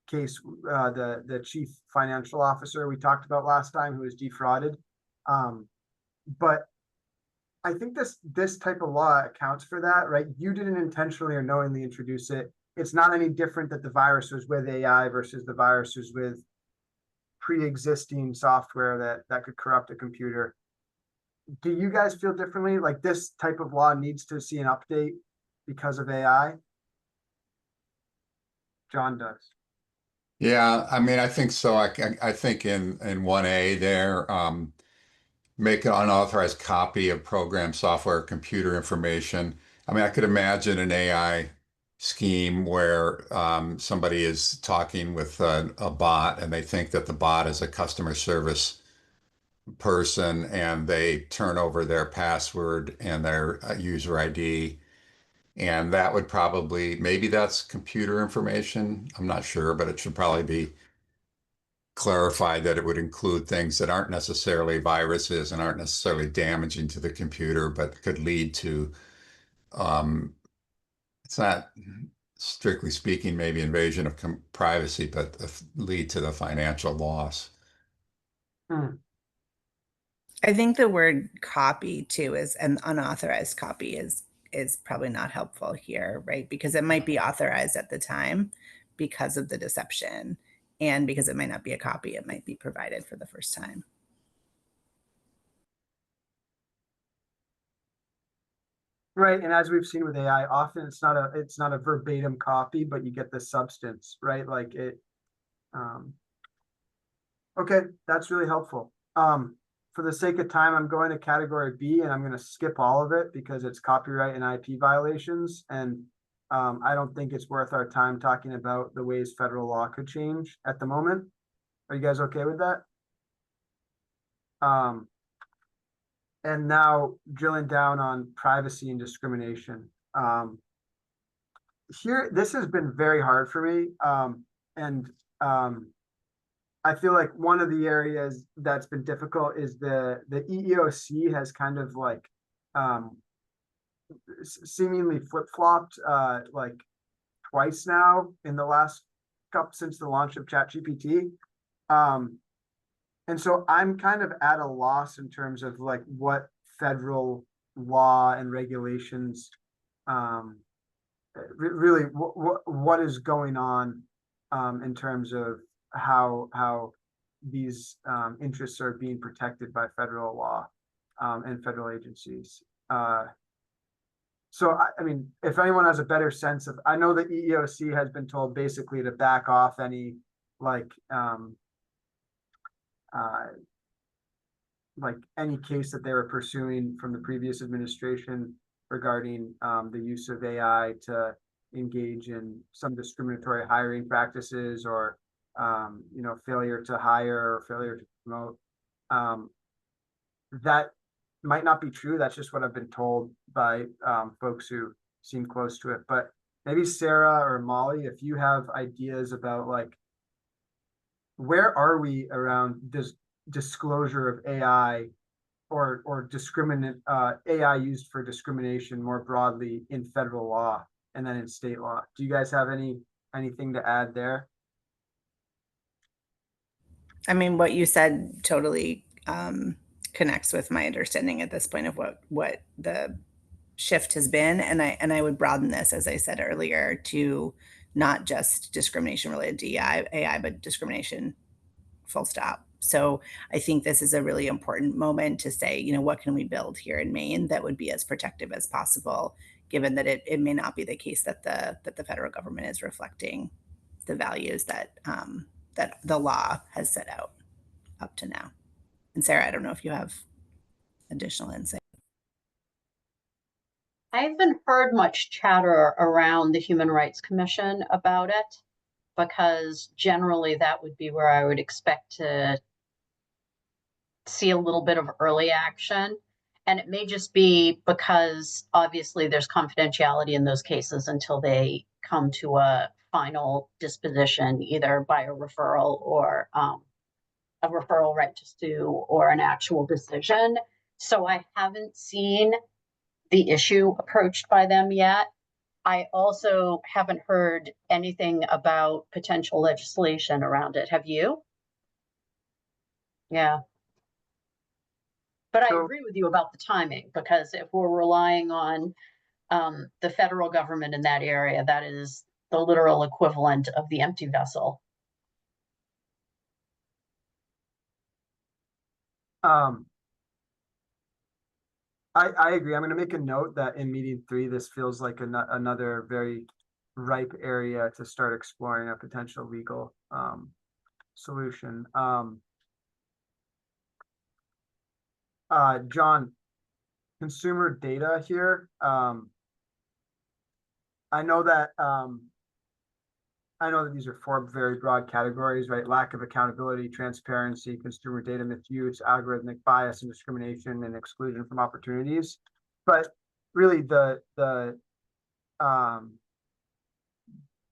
case, the chief financial officer we talked about last time who was defrauded. But I think this type of law accounts for that, right? You didn't intentionally or knowingly introduce it. It's not any different that the virus was with AI versus the virus was with pre-existing software that could corrupt a computer. Do you guys feel differently? Like this type of law needs to see an update because of AI? John does. Yeah, I mean, I think so. I think in 1A there, make an unauthorized copy of program, software, computer information. I mean, I could imagine an AI scheme where somebody is talking with a bot and they think that the bot is a customer service person and they turn over their password and their user ID. And that would probably, maybe that's computer information. I'm not sure, but it should probably be clarified that it would include things that aren't necessarily viruses and aren't necessarily damaging to the computer, but could lead to, it's not strictly speaking, maybe invasion of privacy, but lead to the financial loss. I think the word copy too is an unauthorized copy is probably not helpful here, right? Because it might be authorized at the time because of the deception, and because it might not be a copy, it might be provided for the first time. Right, and as we've seen with AI, often it's not a verbatim copy, but you get the substance, right? Like it. Okay, that's really helpful. For the sake of time, I'm going to category B, and I'm going to skip all of it because it's copyright and IP violations, and I don't think it's worth our time talking about the ways federal law could change at the moment. Are you guys okay with that? And now drilling down on privacy and discrimination. Here, this has been very hard for me. And I feel like one of the areas that's been difficult is the EEOC has kind of like seemingly flip-flopped like twice now in the last couple since the launch of ChatGPT. And so I'm kind of at a loss in terms of like what federal law and regulations, really what is going on in terms of how these interests are being protected by federal law and federal agencies. So, I mean, if anyone has a better sense of, I know the EEOC has been told basically to back off any like any case that they were pursuing from the previous administration regarding the use of AI to engage in some discriminatory hiring practices or failure to hire or failure to promote. That might not be true. That's just what I've been told by folks who seem close to it. But maybe Sarah or Molly, if you have ideas about like, where are we around this disclosure of AI or discriminant AI used for discrimination more broadly in federal law and then in state law? Do you guys have anything to add there? I mean, what you said totally connects with my understanding at this point of what the shift has been, and I would broaden this, as I said earlier, to not just discrimination related to AI, but discrimination full stop. So I think this is a really important moment to say, you know, what can we build here in Maine that would be as protective as possible, given that it may not be the case that the federal government is reflecting the values that that the law has set out up to now. And Sarah, I don't know if you have additional insight. I haven't heard much chatter around the Human Rights Commission about it, because generally that would be where I would expect to see a little bit of early action. And it may just be because obviously there's confidentiality in those cases until they come to a final disposition, either by a referral or a referral right to sue or an actual decision. So I haven't seen the issue approached by them yet. I also haven't heard anything about potential legislation around it. Have you? Yeah. But I agree with you about the timing, because if we're relying on the federal government in that area, that is the literal equivalent of the empty vessel. I agree. I'm going to make a note that in meeting 3, this feels like another very ripe area to start exploring a potential legal solution. John, consumer data here. I know that these are 4 very broad categories, right? Lack of accountability, transparency, consumer data misuse, algorithmic bias and discrimination, and exclusion from opportunities. But really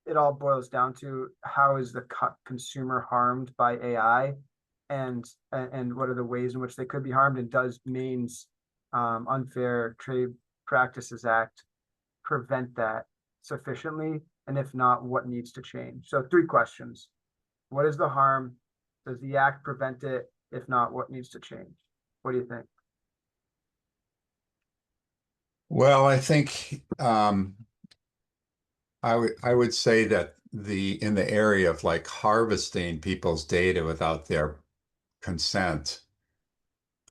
it all boils down to how is the consumer harmed by AI, and what are the ways in which they could be harmed, and does Maine's Unfair Trade Practices Act prevent that sufficiently? And if not, what needs to change? So 3 questions. What is the harm? Does the act prevent it? If not, what needs to change? What do you think? Well, I think I would say that in the area of like harvesting people's data without their consent,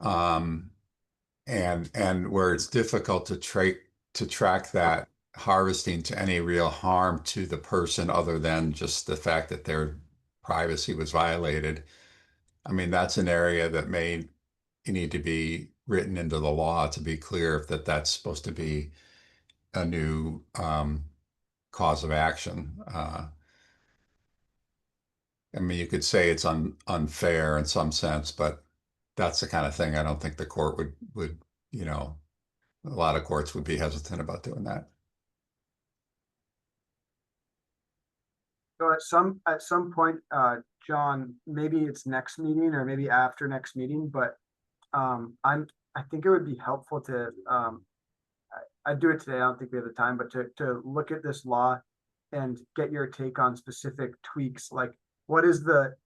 and where it's difficult to track that harvesting to any real harm to the person other than just the fact that their privacy was violated. I mean, that's an area that may need to be written into the law to be clear that that's supposed to be a new cause of action. I mean, you could say it's unfair in some sense, but that's the kind of thing I don't think the court would, a lot of courts would be hesitant about doing that. So at some point, John, maybe it's next meeting or maybe after next meeting, but I think it would be helpful to I'd do it today. I don't think we have the time, but to look at this law and get your take on specific tweaks, like what is the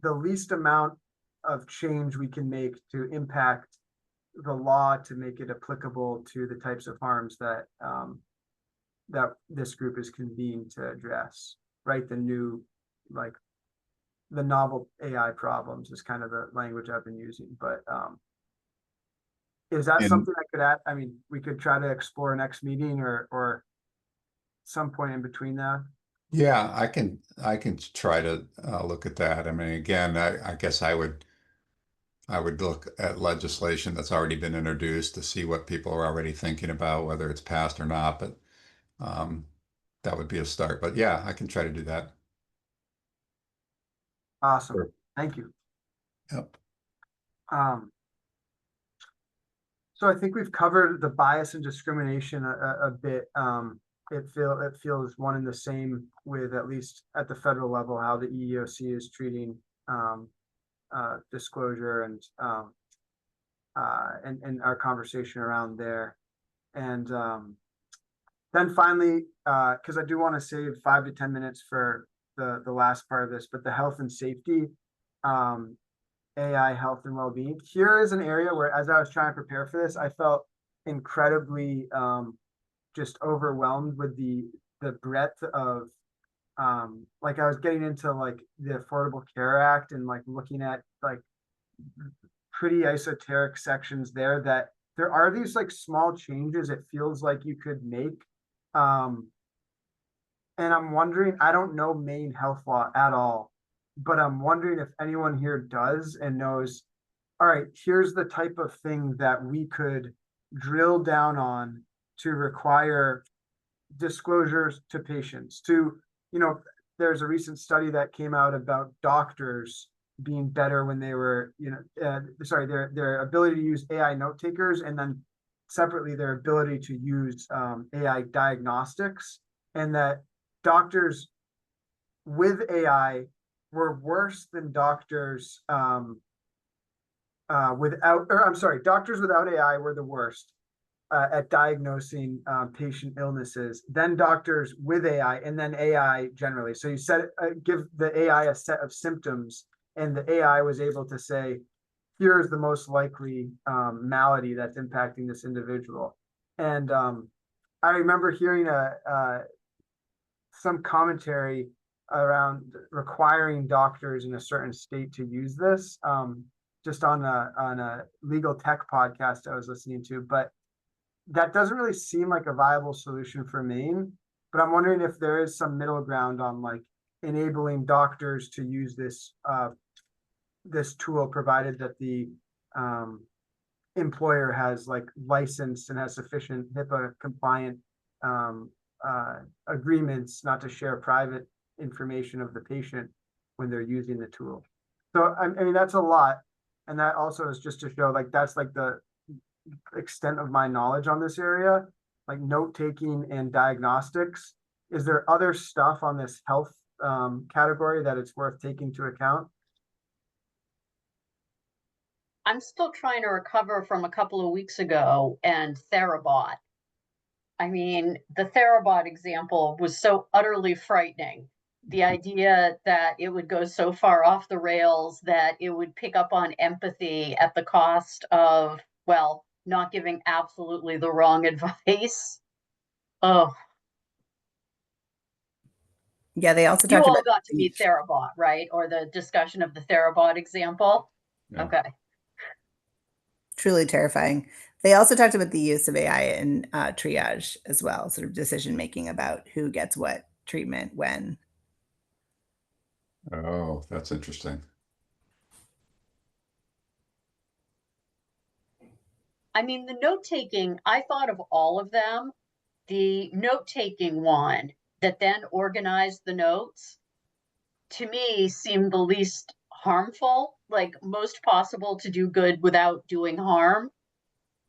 least amount of change we can make to impact the law to make it applicable to the types of harms that that this group is convened to address, right? The new, like the novel AI problems is kind of the language I've been using, but is that something I could add? I mean, we could try to explore next meeting or some point in between that. Yeah, I can try to look at that. I mean, again, I guess I would I would look at legislation that's already been introduced to see what people are already thinking about, whether it's passed or not. But that would be a start. But yeah, I can try to do that. Awesome. Sure. Thank you. Yep. So I think we've covered the bias and discrimination a bit. It feels one and the same with, at least at the federal level, how the EEOC is treating disclosure and our conversation around there. And then finally, because I do want to save 5 to 10 minutes for the last part of this, but the health and safety, AI health and well-being. Here is an area where, as I was trying to prepare for this, I felt incredibly just overwhelmed with the breadth of like I was getting into like the Affordable Care Act and like looking at like pretty esoteric sections there, that there are these like small changes it feels like you could make. And I'm wondering, I don't know Maine health law at all, but I'm wondering if anyone here does and knows, all right, here's the type of thing that we could drill down on to require disclosures to patients. To, you know, there's a recent study that came out about doctors being better when they were, their ability to use AI note takers, and then separately their ability to use AI diagnostics, and that doctors with AI were worse than doctors doctors without AI were the worst at diagnosing patient illnesses, then doctors with AI, and then AI generally. So you give the AI a set of symptoms, and the AI was able to say, here's the most likely malady that's impacting this individual. And I remember hearing some commentary around requiring doctors in a certain state to use this, just on a legal tech podcast I was listening to. But that doesn't really seem like a viable solution for Maine. But I'm wondering if there is some middle ground on like enabling doctors to use this this tool, provided that the employer has like licensed and has sufficient HIPAA compliant agreements not to share private information of the patient when they're using the tool. So I mean, that's a lot. And that also is just to show like that's like the extent of my knowledge on this area, like note-taking and diagnostics. Is there other stuff on this health category that it's worth taking into account? I'm still trying to recover from a couple of weeks ago and Therabot. I mean, the Therabot example was so utterly frightening. The idea that it would go so far off the rails that it would pick up on empathy at the cost of, well, not giving absolutely the wrong advice. Oh, Yeah, they also you talked all about got to meet Therabot, right? Or the discussion of the Therabot example? Yeah. Okay. truly terrifying. They also talked about the use of AI in triage as well, sort of decision making about who gets what treatment when. Oh, that's interesting. I mean, the note taking, I thought of all of them. The note taking one that then organized the notes, to me, seemed the least harmful, like most possible to do good without doing harm,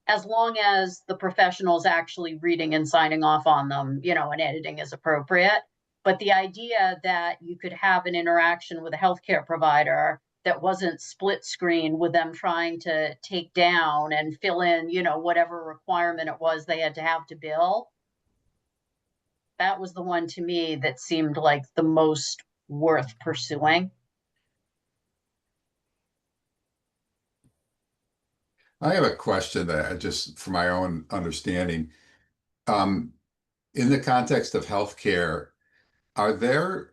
as long as the professional's actually reading and signing off on them, and editing is appropriate. But the idea that you could have an interaction with a healthcare provider that wasn't split screen with them trying to take down and fill in, whatever requirement it was they had to have to bill, that was the one to me that seemed like the most worth pursuing. I have a question that just for my own understanding. In the context of healthcare, are there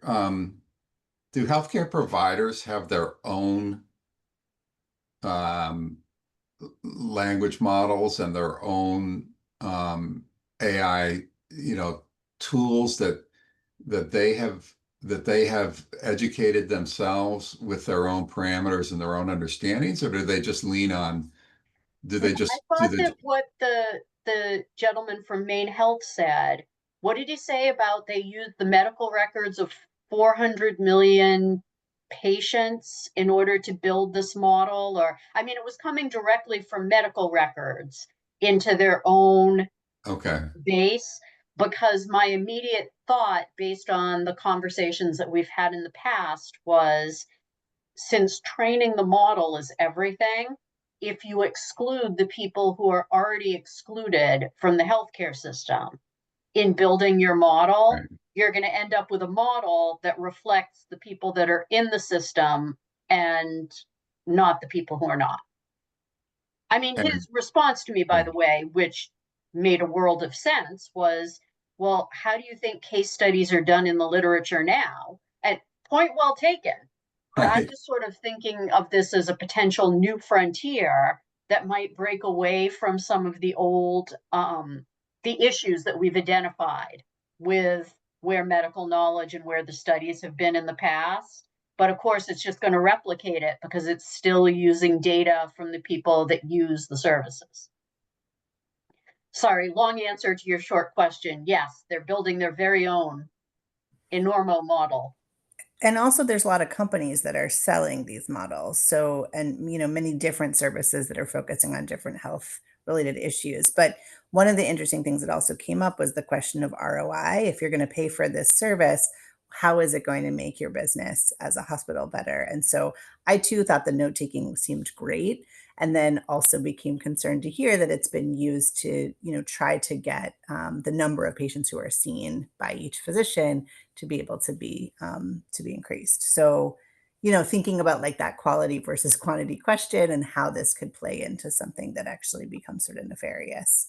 do healthcare providers have their own language models and their own AI, tools that they have that they have educated themselves with their own parameters and their own understandings, or do they just lean on, do they just I do thought the, that what the gentleman from Maine Health said, what did he say about they used the medical records of 400 million patients in order to build this model? Or, I mean, it was coming directly from medical records into their own okay, base, because my immediate thought, based on the conversations that we've had in the past, was since training the model is everything, if you exclude the people who are already excluded from the healthcare system in building your model, right. you're going to end up with a model that reflects the people that are in the system and not the people who are not. I mean, And- his response to me, by the way, which made a world of sense, was, well, how do you think case studies are done in the literature now? And point well taken. But I'm Right. just sort of thinking of this as a potential new frontier that might break away from some of the old, the issues that we've identified with where medical knowledge and where the studies have been in the past. But of course, it's just going to replicate it because it's still using data from the people that use the services. Sorry, long answer to your short question. Yes, they're building their very own enormo model. And also there's a lot of companies that are selling these models. So, and many different services that are focusing on different health related issues. But one of the interesting things that also came up was the question of ROI. If you're going to pay for this service, how is it going to make your business as a hospital better? And so I too thought the note taking seemed great. And then also became concerned to hear that it's been used to, try to get the number of patients who are seen by each physician to be able to be increased. So, thinking about like that quality versus quantity question and how this could play into something that actually becomes sort of nefarious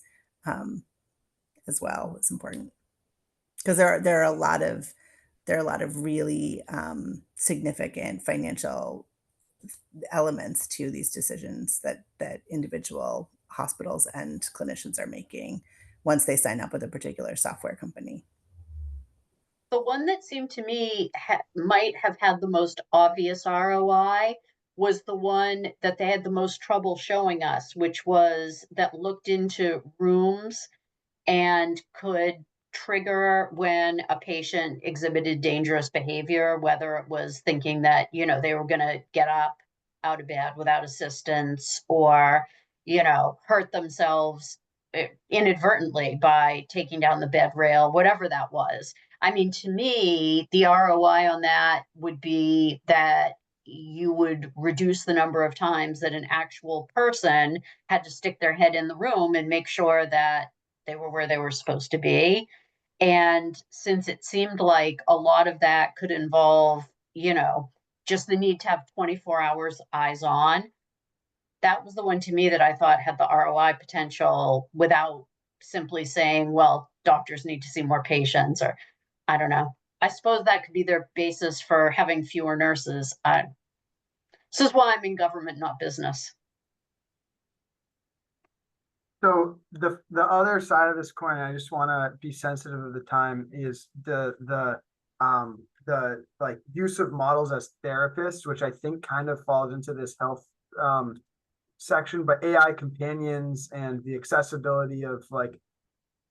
as well is important because there are a lot of really significant financial elements to these decisions that individual hospitals and clinicians are making once they sign up with a particular software company. The one that seemed to me might have had the most obvious ROI was the one that they had the most trouble showing us, which was that looked into rooms and could trigger when a patient exhibited dangerous behavior, whether it was thinking that, they were going to get up out of bed without assistance or, hurt themselves inadvertently by taking down the bed rail, whatever that was. I mean, to me, the ROI on that would be that you would reduce the number of times that an actual person had to stick their head in the room and make sure that they were where they were supposed to be. And since it seemed like a lot of that could involve, just the need to have 24 hours eyes on, that was the one to me that I thought had the ROI potential without simply saying, well, doctors need to see more patients, or I don't know. I suppose that could be their basis for having fewer nurses. This is why I'm in government, not business. So the other side of this coin, I just want to be sensitive of the time, is the like use of models as therapists, which I think kind of falls into this health section, but AI companions and the accessibility of like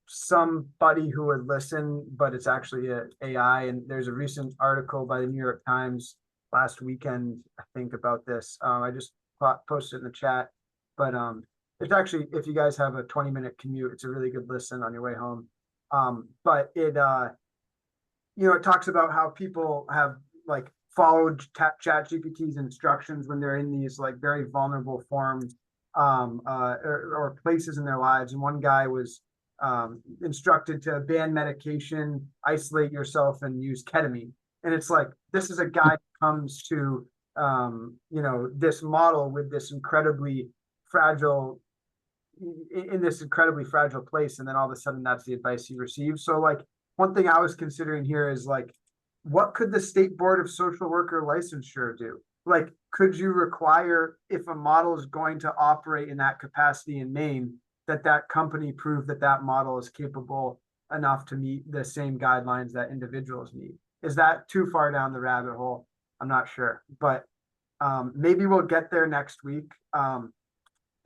somebody who would listen, but it's actually an AI. And there's a recent article by the New York Times last weekend, I think, about this. I just posted in the chat, but it's actually, if you guys have a 20-minute commute, it's a really good listen on your way home. But it, it talks about how people have like followed ChatGPT's instructions when they're in these like very vulnerable forms or places in their lives. And one guy was instructed to ban medication, isolate yourself, and use ketamine. And it's like, this is a guy who comes to, this model with this incredibly fragile, in this incredibly fragile place. And then all of a sudden that's the advice he receives. So like, one thing I was considering here is like, what could the State Board of Social Worker licensure do? Like, could you require, if a model is going to operate in that capacity in Maine, that company prove that model is capable enough to meet the same guidelines that individuals need? Is that too far down the rabbit hole? I'm not sure, but maybe we'll get there next week.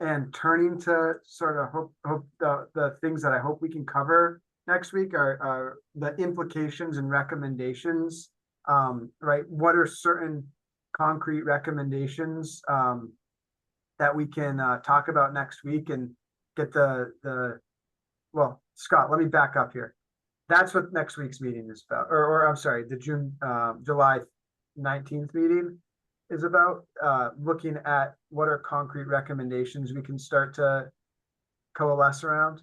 And turning to sort of hope the things that I hope we can cover next week are the implications and recommendations. Right? What are certain concrete recommendations that we can talk about next week and get well, Scott, let me back up here. That's what next week's meeting is about, or I'm sorry, the July 19th meeting is about, looking at what are concrete recommendations we can start to coalesce around.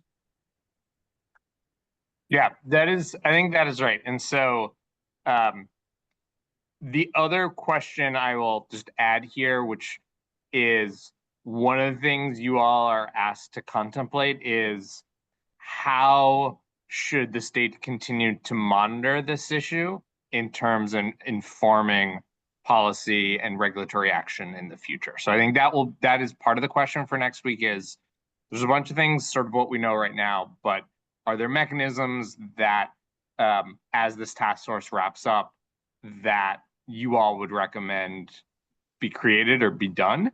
Yeah, I think that is right. And so the other question I will just add here, which is one of the things you all are asked to contemplate, is how should the state continue to monitor this issue in terms of informing policy and regulatory action in the future. So I think that is part of the question for next week. Is there's a bunch of things, sort of what we know right now, but are there mechanisms that as this task force wraps up, that you all would recommend be created or be done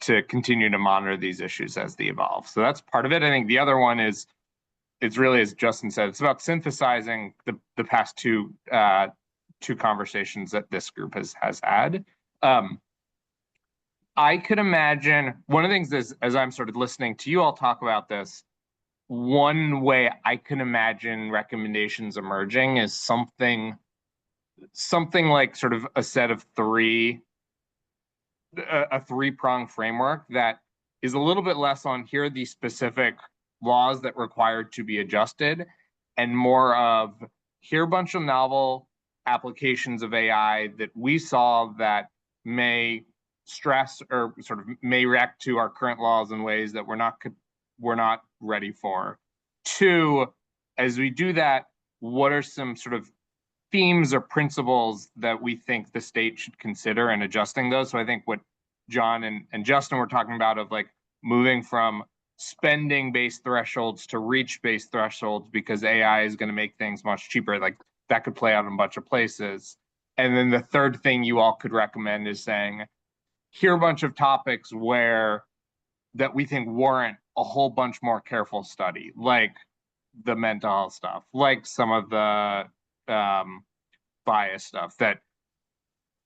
to continue to monitor these issues as they evolve? So that's part of it. I think the other one is, it's really, as Justin said, it's about synthesizing the past two conversations that this group has had. I could imagine one of the things is, as I'm sort of listening to you all talk about this, one way I can imagine recommendations emerging is something like sort of a set of a three-pronged framework that is a little bit less on here are the specific laws that require to be adjusted, and more of here are a bunch of novel applications of AI that we saw that may stress or sort of may react to our current laws in ways that we're not ready for. Two, as we do that, what are some sort of themes or principles that we think the state should consider in adjusting those? So I think what John and Justin were talking about, of like moving from spending-based thresholds to reach-based thresholds because AI is going to make things much cheaper, like that could play out in a bunch of places. And then the third thing you all could recommend is saying, here are a bunch of topics that we think warrant a whole bunch more careful study, like the mental health stuff, like some of the bias stuff that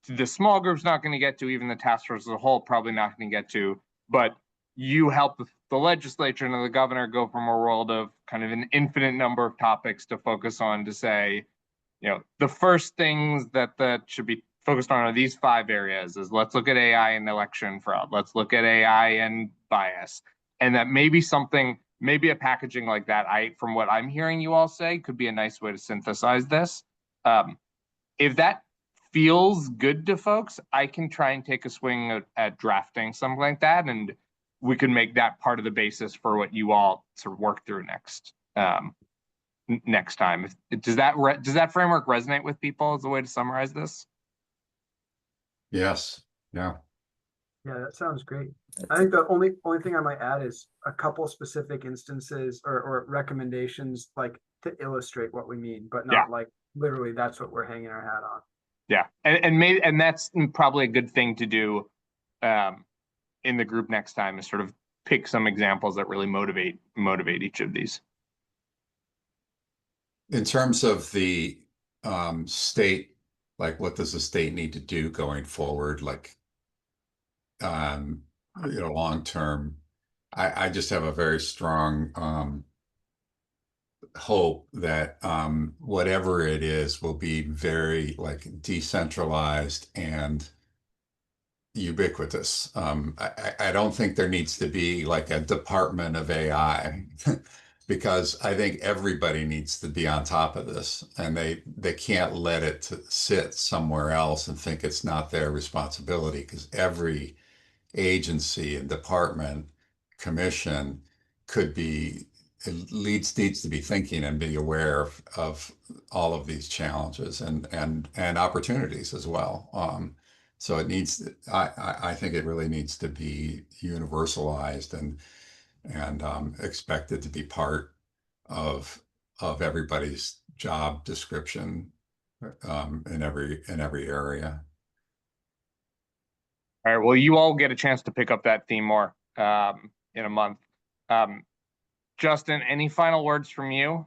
the small group's not going to get to, even the task force as a whole probably not going to get to, but you help the legislature and the governor go from a world of kind of an infinite number of topics to focus on, to say, the first things that should be focused on are these 5 areas. Is let's look at AI and election fraud. Let's look at AI and bias. And that maybe a packaging like that, from what I'm hearing you all say, could be a nice way to synthesize this. If that feels good to folks, I can try and take a swing at drafting something like that, and we can make that part of the basis for what you all sort of work through next time. Does that framework resonate with people as a way to summarize this? Yes. Yeah. Yeah, that sounds great. I think the only thing I might add is a couple specific instances or recommendations, like to illustrate what we mean, but not like literally that's what we're hanging our hat on. Yeah, and that's probably a good thing to do in the group next time, is sort of pick some examples that really motivate each of these. In terms of the state, like what does the state need to do going forward, like long term, I just have a very strong hope that whatever it is will be very like decentralized and ubiquitous. I don't think there needs to be like a department of AI because I think everybody needs to be on top of this, and they can't let it sit somewhere else and think it's not their responsibility, because every agency and department, commission needs to be thinking and be aware of all of these challenges and opportunities as well. So it needs, I think it really needs to be universalized and expected to be part of everybody's job description in every area. All right, well, you all get a chance to pick up that theme more in a month. Justin, any final words from you?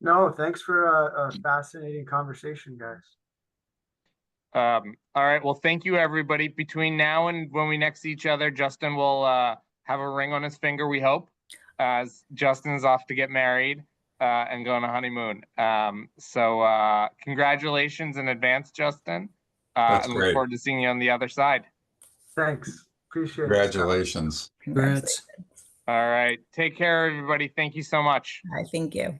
No, thanks for a fascinating conversation, guys. All right, well, thank you, everybody. Between now and when we next see each other, Justin will have a ring on his finger, we hope, as Justin's off to get married and go on a honeymoon. So congratulations in advance, Justin. That's and great. look forward to seeing you on the other side. Thanks. Appreciate it. Congratulations. Congrats. All right, take care, everybody. Thank you so much. I thank you.